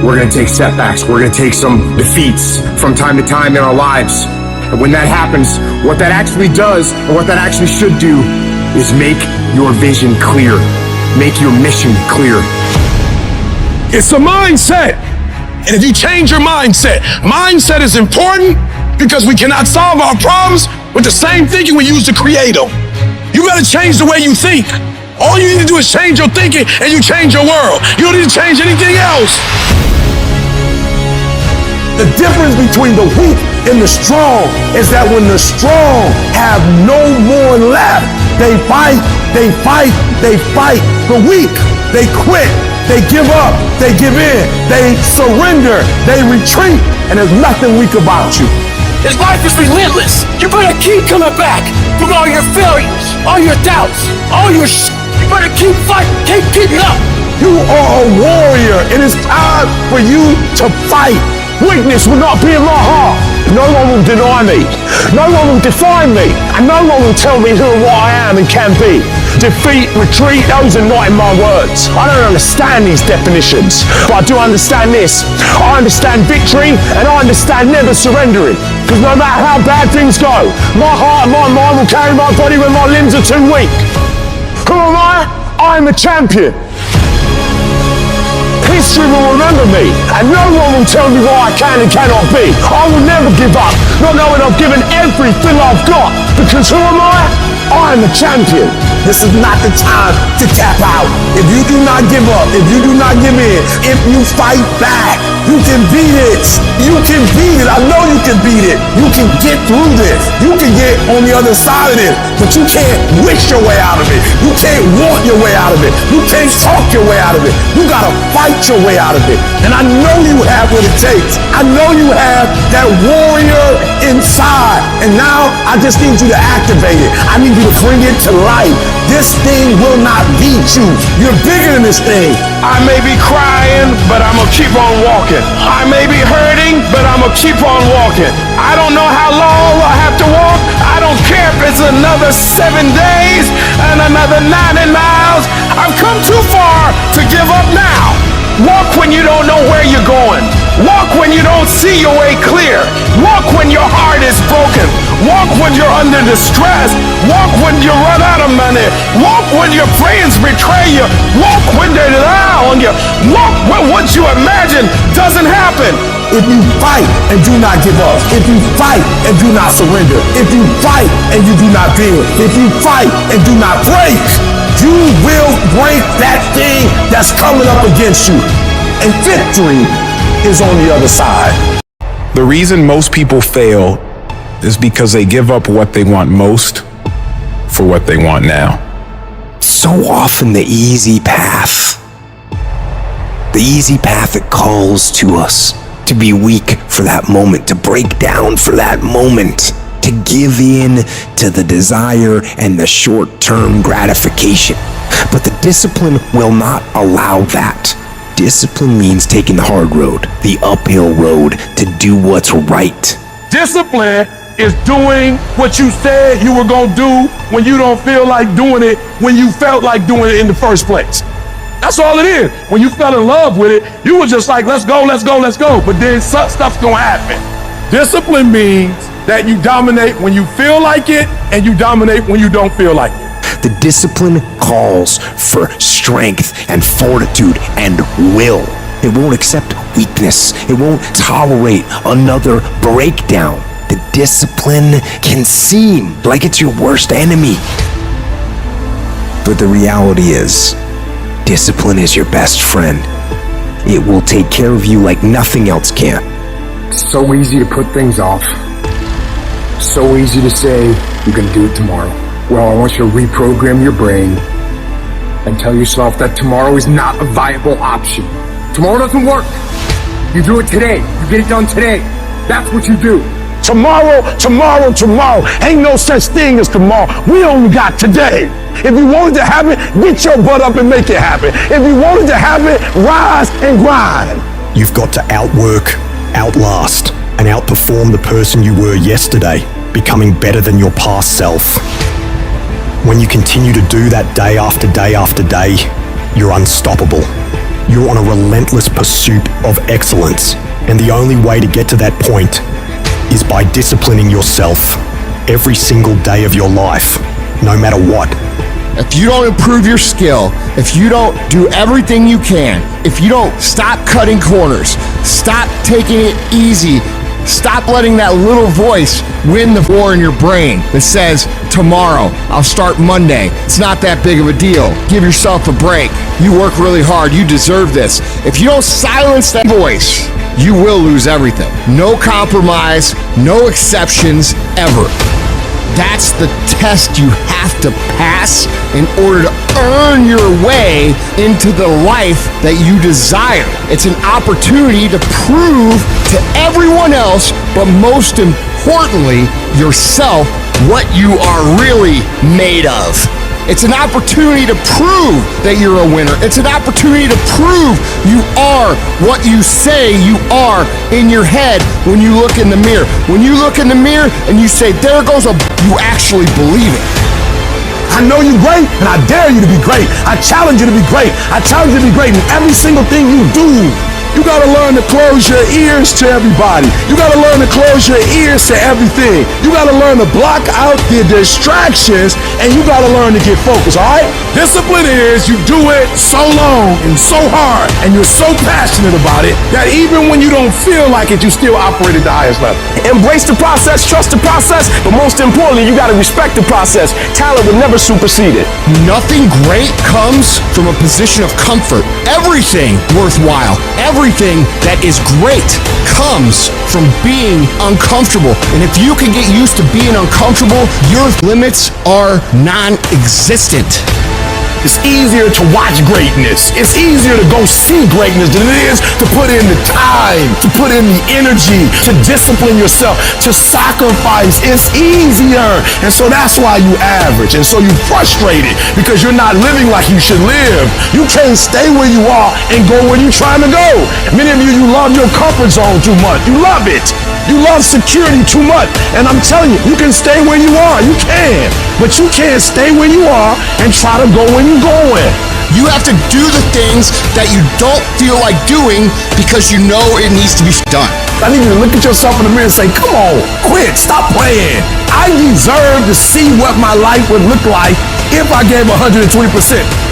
We're going to take setbacks. We're going to take some defeats from time to time in our lives. And when that happens, what that actually does, or what that actually should do, is make your vision clear. Make your mission clear. It's a mindset. And if you change your mindset is important because we cannot solve our problems with the same thinking we use to create them. You gotta change the way you think. All you need to do is change your thinking and you change your world. You don't need to change anything else. The difference between the weak and the strong is that when the strong have no more left, they fight, they fight, they fight. The weak, they quit. They give up, they give in, they surrender, they retreat, and there's nothing weak about you. This life is relentless. You better keep coming back from all your failures, all your doubts, all your You better keep fighting, keep keeping up. You are a warrior. It is time for you to fight. Weakness will not be in my heart. No one will deny me. No one will define me. And no one will tell me who and what I am and can be. Defeat, retreat, those are not in my words. I don't understand these definitions, but I do understand this. I understand victory and I understand never surrendering. Because no matter how bad things go, my heart and my mind will carry my body when my limbs are too weak. Who am I? I'm a champion. History will remember me, and no one will tell me what I can and cannot be. I will never give up, not knowing I've given everything I've got. Because who am I? I'm a champion. This is not the time to tap out. If you do not give up, if you do not give in, if you fight back, you can beat it. You can beat it. I know you can beat it. You can get through this. You can get on the other side of this. But you can't wish your way out of it. You can't want your way out of it. You can't talk your way out of it. You gotta fight your way out of it. And I know you have what it takes. I know you have that warrior inside. And now I just need you to activate it. I need you to bring it to life. This thing will not beat you. You're bigger than this thing. I may be crying, but I'm gonna keep on walking. I may be hurting, but I'm gonna keep on walking. I don't know how long I have to walk. I don't care if it's another 7 days and another 90 miles. I've come too far to give up now. Walk when you don't know where you're going. Walk when you don't see your way clear. Walk when your heart is broken. Walk when you're under distress. Walk when you run out of money. Walk when your friends betray you. Walk when they lie on you. Walk when what you imagine doesn't happen. If you fight and do not give up, if you fight and do not surrender, if you fight and you do not bend, if you fight and do not break, you will break that thing that's coming up against you. And victory is on the other side. The reason most people fail is because they give up what they want most for what they want now. So often the easy path that calls to us to be weak for that moment, to break down for that moment, to give in to the desire and the short-term gratification. But the discipline will not allow that. Discipline means taking the hard road, the uphill road, to do what's right. Discipline is doing what you said you were gonna do when you don't feel like doing it, when you felt like doing it in the first place. That's all it is. When you fell in love with it, you were just like, let's go, let's go, let's go. But then stuff's gonna happen. Discipline means that you dominate when you feel like it and you dominate when you don't feel like it. The discipline calls for strength and fortitude and will. It won't accept weakness. It won't tolerate another breakdown. The discipline can seem like it's your worst enemy. But the reality is, discipline is your best friend. It will take care of you like nothing else can. It's so easy to put things off. So easy to say, you're gonna do it tomorrow. Well, I want you to reprogram your brain and tell yourself that tomorrow is not a viable option. Tomorrow doesn't work. You do it today. You get it done today. That's what you do. Tomorrow. Ain't no such thing as tomorrow. We only got today. If you want it to happen, get your butt up and make it happen. If you want it to happen, rise and grind. You've got to outwork, outlast, and outperform the person you were yesterday, becoming better than your past self. When you continue to do that day after day after day, you're unstoppable. You're on a relentless pursuit of excellence, and the only way to get to that point is by disciplining yourself every single day of your life, no matter what. If you don't improve your skill, if you don't do everything you can, if you don't stop cutting corners, stop taking it easy, stop letting that little voice win the war in your brain that says, tomorrow, I'll start Monday. It's not that big of a deal. Give yourself a break. You work really hard. You deserve this. If you don't silence that voice, you will lose everything. No compromise, no exceptions, ever. That's the test you have to pass in order to earn your way into the life that you desire. It's an opportunity to prove to everyone else, but most importantly, yourself, what you are really made of. It's an opportunity to prove that you're a winner. It's an opportunity to prove you are what you say you are in your head when you look in the mirror. When you look in the mirror and you say, there goes you actually believe it. I know you're great, and I dare you to be great. I challenge you to be great. I challenge you to be great in every single thing you do. You gotta learn to close your ears to everybody. You gotta learn to close your ears to everything. You gotta learn to block out the distractions, and you gotta learn to get focused, all right? Discipline is you do it so long and so hard, and you're so passionate about it that even when you don't feel like it, you still operate at the highest level. Embrace the process, trust the process, but most importantly, you gotta respect the process. Talent will never supersede it. Nothing great comes from a position of comfort. Everything worthwhile, everything that is great comes from being uncomfortable. And if you can get used to being uncomfortable, your limits are non-existent. It's easier to watch greatness. It's easier to go see greatness than it is to put in the time, to put in the energy, to discipline yourself, to sacrifice. It's easier. And so that's why you average. And so you're frustrated because you're not living like you should live. You can't stay where you are and go where you're trying to go. Many of you love your comfort zone too much. You love it. You love security too much. And I'm telling you, you can stay where you are. You can. But you can't stay where you are and try to go where you're going. You have to do the things that you don't feel like doing because you know it needs to be done. I need you to look at yourself in the mirror and say, come on, quit, stop playing. I deserve to see what my life would look like if I gave 120%.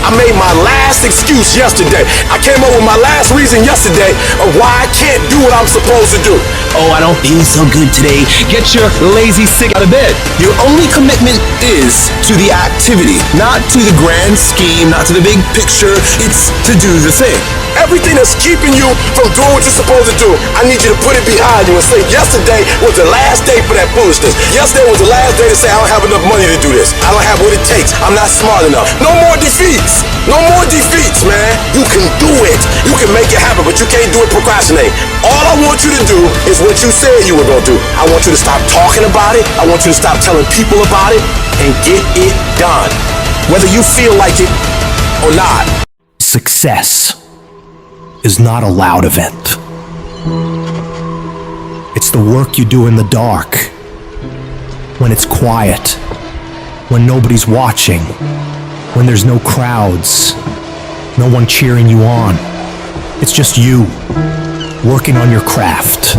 I made my last excuse yesterday. I came up with my last reason yesterday of why I can't do what I'm supposed to do. Oh, I don't feel so good today. Get your lazy sick out of bed. Your only commitment is to the activity, not to the grand scheme, not to the big picture. It's to do the thing. Everything that's keeping you from doing what you're supposed to do, I need you to put it behind you and say, yesterday was the last day for that foolishness. Yesterday was the last day to say, I don't have enough money to do this. I don't have what it takes. I'm not smart enough. No more defeats. No more defeats, man. You can do it. You can make it happen, but you can't do it procrastinate. All I want you to do is what you said you were going to do. I want you to stop talking about it. I want you to stop telling people about it and get it done. Whether you feel like it or not. Success is not a loud event. It's the work you do in the dark, when it's quiet, when nobody's watching, when there's no crowds, no one cheering you on. It's just you, working on your craft.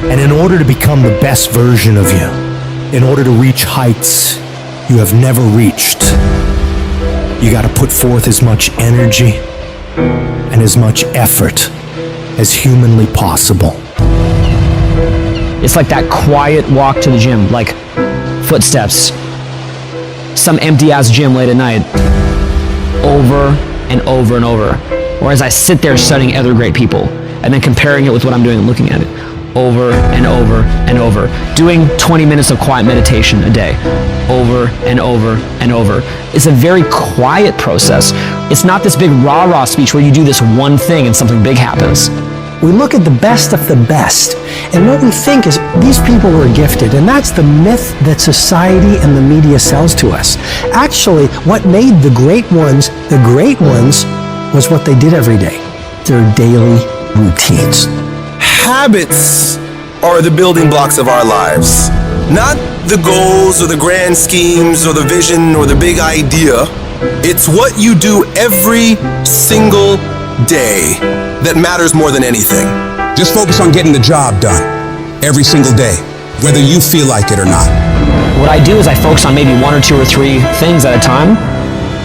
And in order to become the best version of you, in order to reach heights you have never reached, you gotta put forth as much energy and as much effort as humanly possible. It's like that quiet walk to the gym, like footsteps. Some empty-ass gym late at night, over and over and over. Or as I sit there studying other great people, and then comparing it with what I'm doing and looking at it, over and over and over. Doing 20 minutes of quiet meditation a day, over and over and over. It's a very quiet process. It's not this big rah-rah speech where you do this one thing and something big happens. We look at the best of the best, and what we think is these people were gifted, and that's the myth that society and the media sells to us. Actually, what made the great ones was what they did every day, their daily routines. Habits are the building blocks of our lives. Not the goals or the grand schemes or the vision or the big idea. It's what you do every single day that matters more than anything. Just focus on getting the job done every single day, whether you feel like it or not. What I do is I focus on maybe 1 or 2 or 3 things at a time,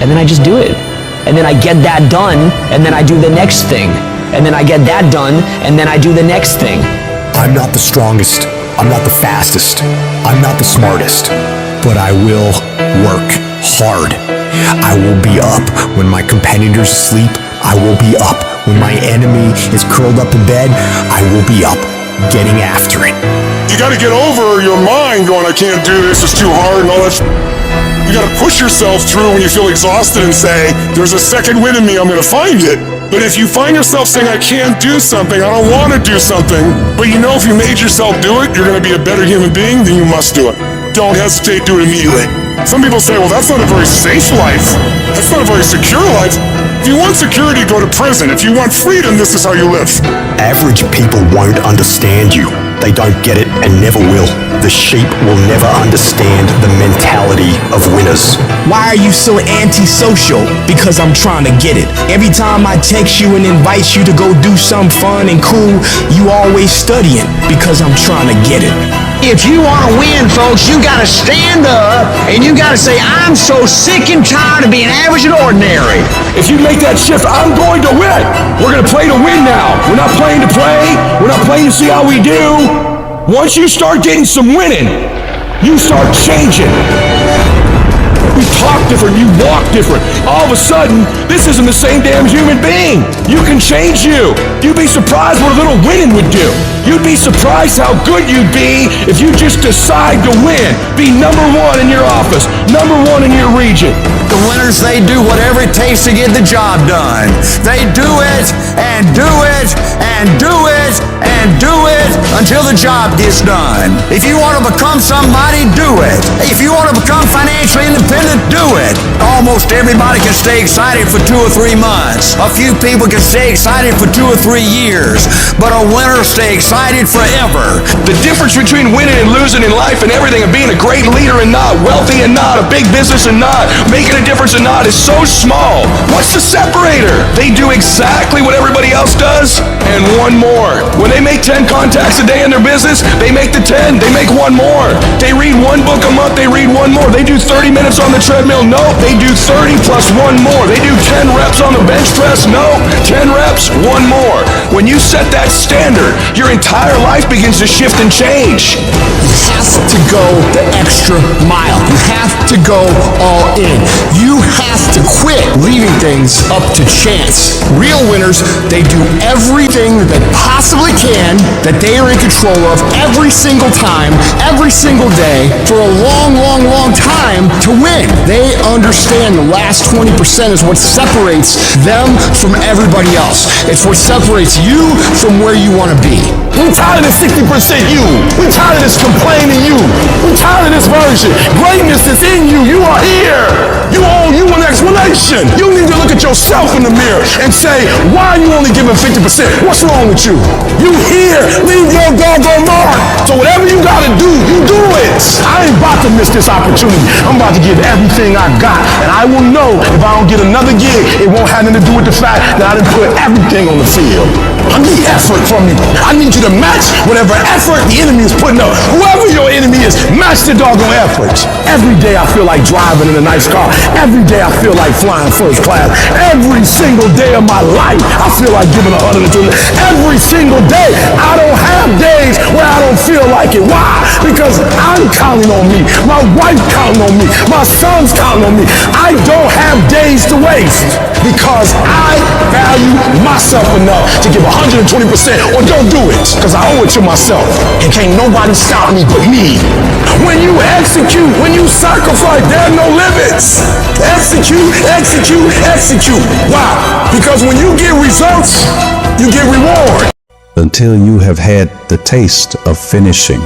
and then I just do it. And then I get that done, and then I do the next thing. And then I get that done, and then I do the next thing. I'm not the strongest, I'm not the fastest, I'm not the smartest, but I will work hard. I will be up when my competitors sleep. I will be up when my enemy is curled up in bed. I will be up, getting after it. You gotta get over your mind going, I can't do this, it's too hard and all that. You gotta push yourself through when you feel exhausted and say, there's a second wind in me, I'm gonna find it. But if you find yourself saying, I can't do something, I don't want to do something, but you know if you made yourself do it, you're going to be a better human being, then you must do it. Don't hesitate, do it immediately. Some people say, well, that's not a very safe life. That's not a very secure life. If you want security, go to prison. If you want freedom, this is how you live. Average people won't understand you. They don't get it and never will. The sheep will never understand the mentality of winners. Why are you so antisocial? Because I'm trying to get it. Every time I text you and invite you to go do something fun and cool, you always studying because I'm trying to get it. If you want to win, folks, you got to stand up and you got to say, I'm so sick and tired of being average and ordinary. If you make that shift, I'm going to win. We're going to play to win now. We're not playing to play. We're not playing to see how we do. Once you start getting some winning, you start changing. You talk different, you walk different. All of a sudden, this isn't the same damn human being. You can change you. You'd be surprised what a little winning would do. You'd be surprised how good you'd be if you just decide to win. Be number one in your office, number one in your region. The winners, they do whatever it takes to get the job done. They do it and do it and do it and do it until the job gets done. If you want to become somebody, do it. If you want to become financially independent, do it. Almost everybody can stay excited for 2 or 3 months. A few people can stay excited for 2 or 3 years, but a winner stay excited forever. The difference between winning and losing in life and everything, and being a great leader and not, wealthy and not, a big business and not, making a difference and not, is so small. What's the separator? They do exactly what everybody else does and one more. When they make 10 contacts a day in their business, they make the 10, they make one more. They read 1 book a month, they read 1 more. They do 30 minutes on the treadmill, no, they do 30 plus 1 more. They do 10 reps on the bench press, no, 10 reps, 1 more. When you set that standard, your entire life begins to shift and change. You have to go the extra mile. You have to go all in. You have to quit leaving things up to chance. Real winners, they do everything that they possibly can, that they are in control of every single time, every single day, for a long, long, long time to win. They understand the last 20% is what separates them from everybody else. It's what separates you from where you want to be. We're tired of this 60% you. We're tired of this complaining you. We're tired of this version. Greatness is in you. You are here. You owe you an explanation. You need to look at yourself in the mirror and say, why are you only giving 50%? What's wrong with you? You here. Leave your doggone mark. So whatever you gotta do, you do it. I ain't about to miss this opportunity. I'm about to give everything I got. And I will know if I don't get another gig, it won't have nothing to do with the fact that I didn't put everything on the field. I need effort from you. I need you to match whatever effort the enemy is putting up. Whoever your enemy is, match the doggone effort. Every day I feel like driving in a nice car. Every day I feel like flying first class. Every single day of my life, I feel like giving 120. Every single day. I don't have days where I don't feel like it. Why? Because I'm counting on me. My wife counting on me. My son's counting on me. I don't have days to waste because I value myself enough to give 120% or don't do it because I owe it to myself. And can't nobody stop me but me. When you execute, when you sacrifice, there are no limits. Execute, execute, execute. Why? Because when you get results, you get reward. Until you have had the taste of finishing,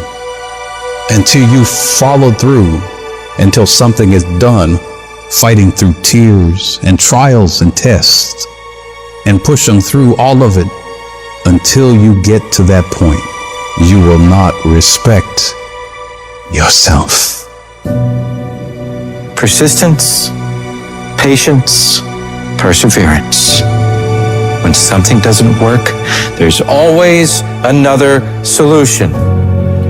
until you follow through, until something is done, fighting through tears and trials and tests, and pushing through all of it, until you get to that point, you will not respect yourself. Persistence, patience, perseverance. When something doesn't work, there's always another solution.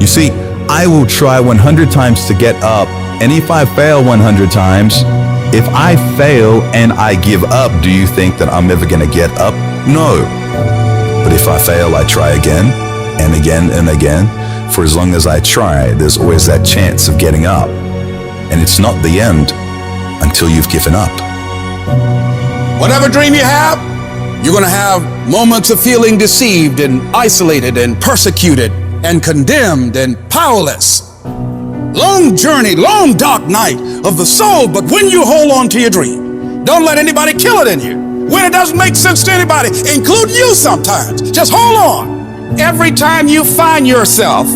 You see, I will try 100 times to get up, and if I fail 100 times, if I fail and I give up, do you think that I'm ever gonna get up? No. But if I fail, I try again and again and again. For as long as I try, there's always that chance of getting up. And it's not the end until you've given up. Whatever dream you have, you're going to have moments of feeling deceived and isolated and persecuted and condemned and powerless. Long journey, long dark night of the soul, but when you hold on to your dream, don't let anybody kill it in you. When it doesn't make sense to anybody, including you sometimes, just hold on. Every time you find yourself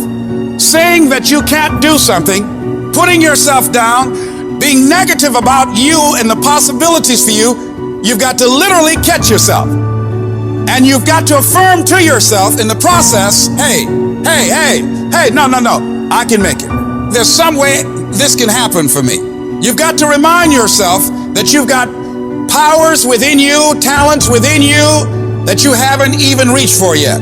saying that you can't do something, putting yourself down, being negative about you and the possibilities for you, you've got to literally catch yourself. And you've got to affirm to yourself in the process, hey, no, I can make it. There's some way this can happen for me. You've got to remind yourself that you've got powers within you, talents within you that you haven't even reached for yet.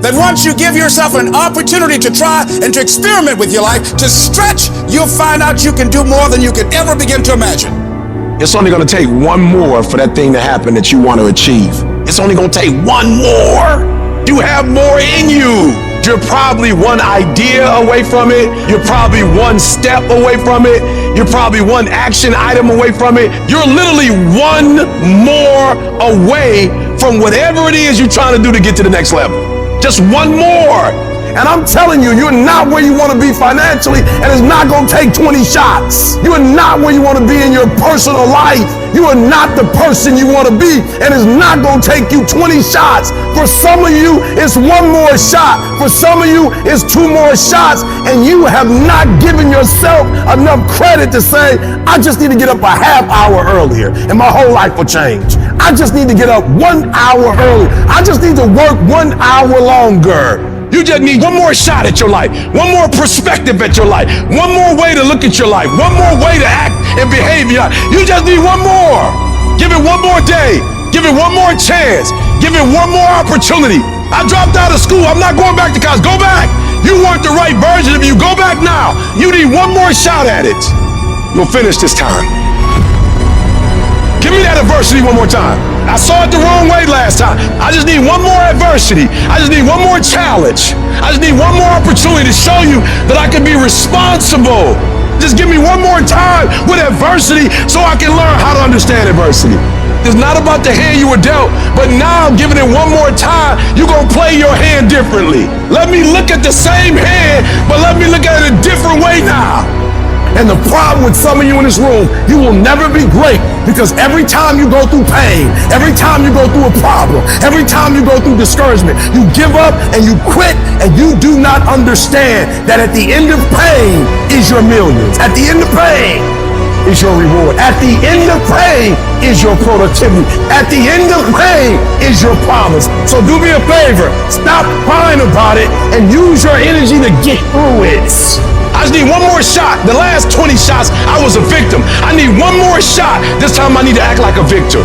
That once you give yourself an opportunity to try and to experiment with your life, to stretch, you'll find out you can do more than you could ever begin to imagine. It's only going to take one more for that thing to happen that you want to achieve. It's only going to take one more. You have more in you. You're probably one idea away from it. You're probably one step away from it. You're probably one action item away from it. You're literally one more away from whatever it is you're trying to do to get to the next level. Just one more. And I'm telling you, you're not where you want to be financially, and it's not going to take 20 shots. You are not where you want to be in your personal life. You are not the person you want to be, and it's not going to take you 20 shots. For some of you, it's one more shot. For some of you, it's two more shots, and you have not given yourself enough credit to say, I just need to get up a half hour earlier, and my whole life will change. I just need to get up 1 hour early. I just need to work 1 hour longer. You just need one more shot at your life, one more perspective at your life, one more way to look at your life, one more way to act and behave. You just need one more. Give it one more day. Give it one more chance. Give it one more opportunity. I dropped out of school. I'm not going back to college. Go back. You weren't the right version of you. Go back now. You need one more shot at it. You'll finish this time. Give me that adversity one more time. I saw it the wrong way last time. I just need one more adversity. I just need one more challenge. I just need one more opportunity to show you that I can be responsible. Just give me one more time with adversity so I can learn how to understand adversity. It's not about the hand you were dealt, but now I'm giving it one more time. You're going to play your hand differently. Let me look at the same hand, but let me look at it a different way now. And the problem with some of you in this room, you will never be great because every time you go through pain, every time you go through a problem, every time you go through discouragement, you give up and you quit and you do not understand that at the end of pain is your millions. At the end of pain is your reward. At the end of pain is your productivity. At the end of pain is your promise. So do me a favor, stop crying about it and use your energy to get through it. I just need one more shot. The last 20 shots, I was a victim. I need one more shot. This time I need to act like a victor.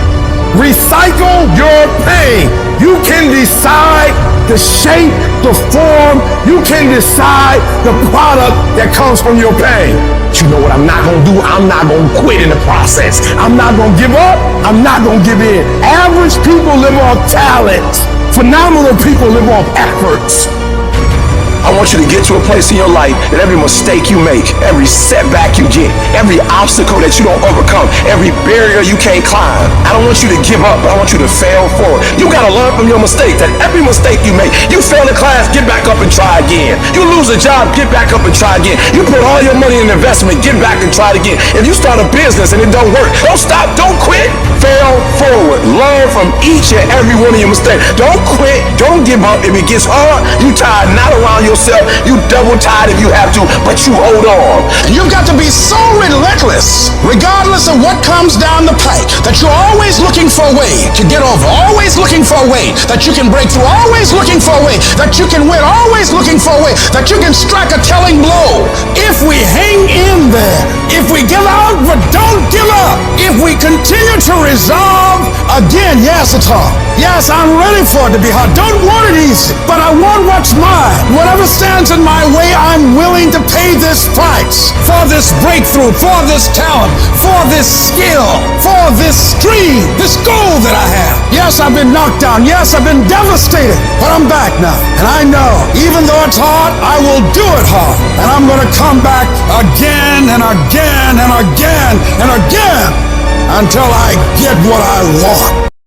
Recycle your pain. You can decide the shape, the form. You can decide the product that comes from your pain. But you know what I'm not going to do? I'm not going to quit in the process. I'm not going to give up. I'm not going to give in. Average people live off talent. Phenomenal people live off efforts. I want you to get to a place in your life that every mistake you make, every setback you get, every obstacle that you don't overcome, every barrier you can't climb, I don't want you to give up, but I want you to fail forward. You gotta learn from your mistakes, that every mistake you make, you fail in class, get back up and try again. You lose a job, get back up and try again. You put all your money in investment, get back and try it again. If you start a business and it don't work, don't stop, don't quit. Fail forward. Learn from each and every one of your mistakes. Don't quit, don't give up. If it gets hard, you tie a knot around yourself. You double tied if you have to, but you hold on. You've got to be so relentless, regardless of what comes down the pike, that you're always looking for a way to get over, always looking for a way that you can break through, always looking for a way that you can win, always looking for a way that you can strike a telling blow. If we hang in there, if we give out but don't give up, if we continue to resolve, again, yes, it's hard. Yes, I'm ready for it to be hard. Don't want it easy, but I want what's mine. Whatever stands in my way, I'm willing to pay this price for this breakthrough, for this talent, for this skill, for this dream, this goal that I have. Yes, I've been knocked down. Yes, I've been devastated, but I'm back now. And I know, even though it's hard, I will do it hard. And I'm going to come back again and again and again and again until I get what I want.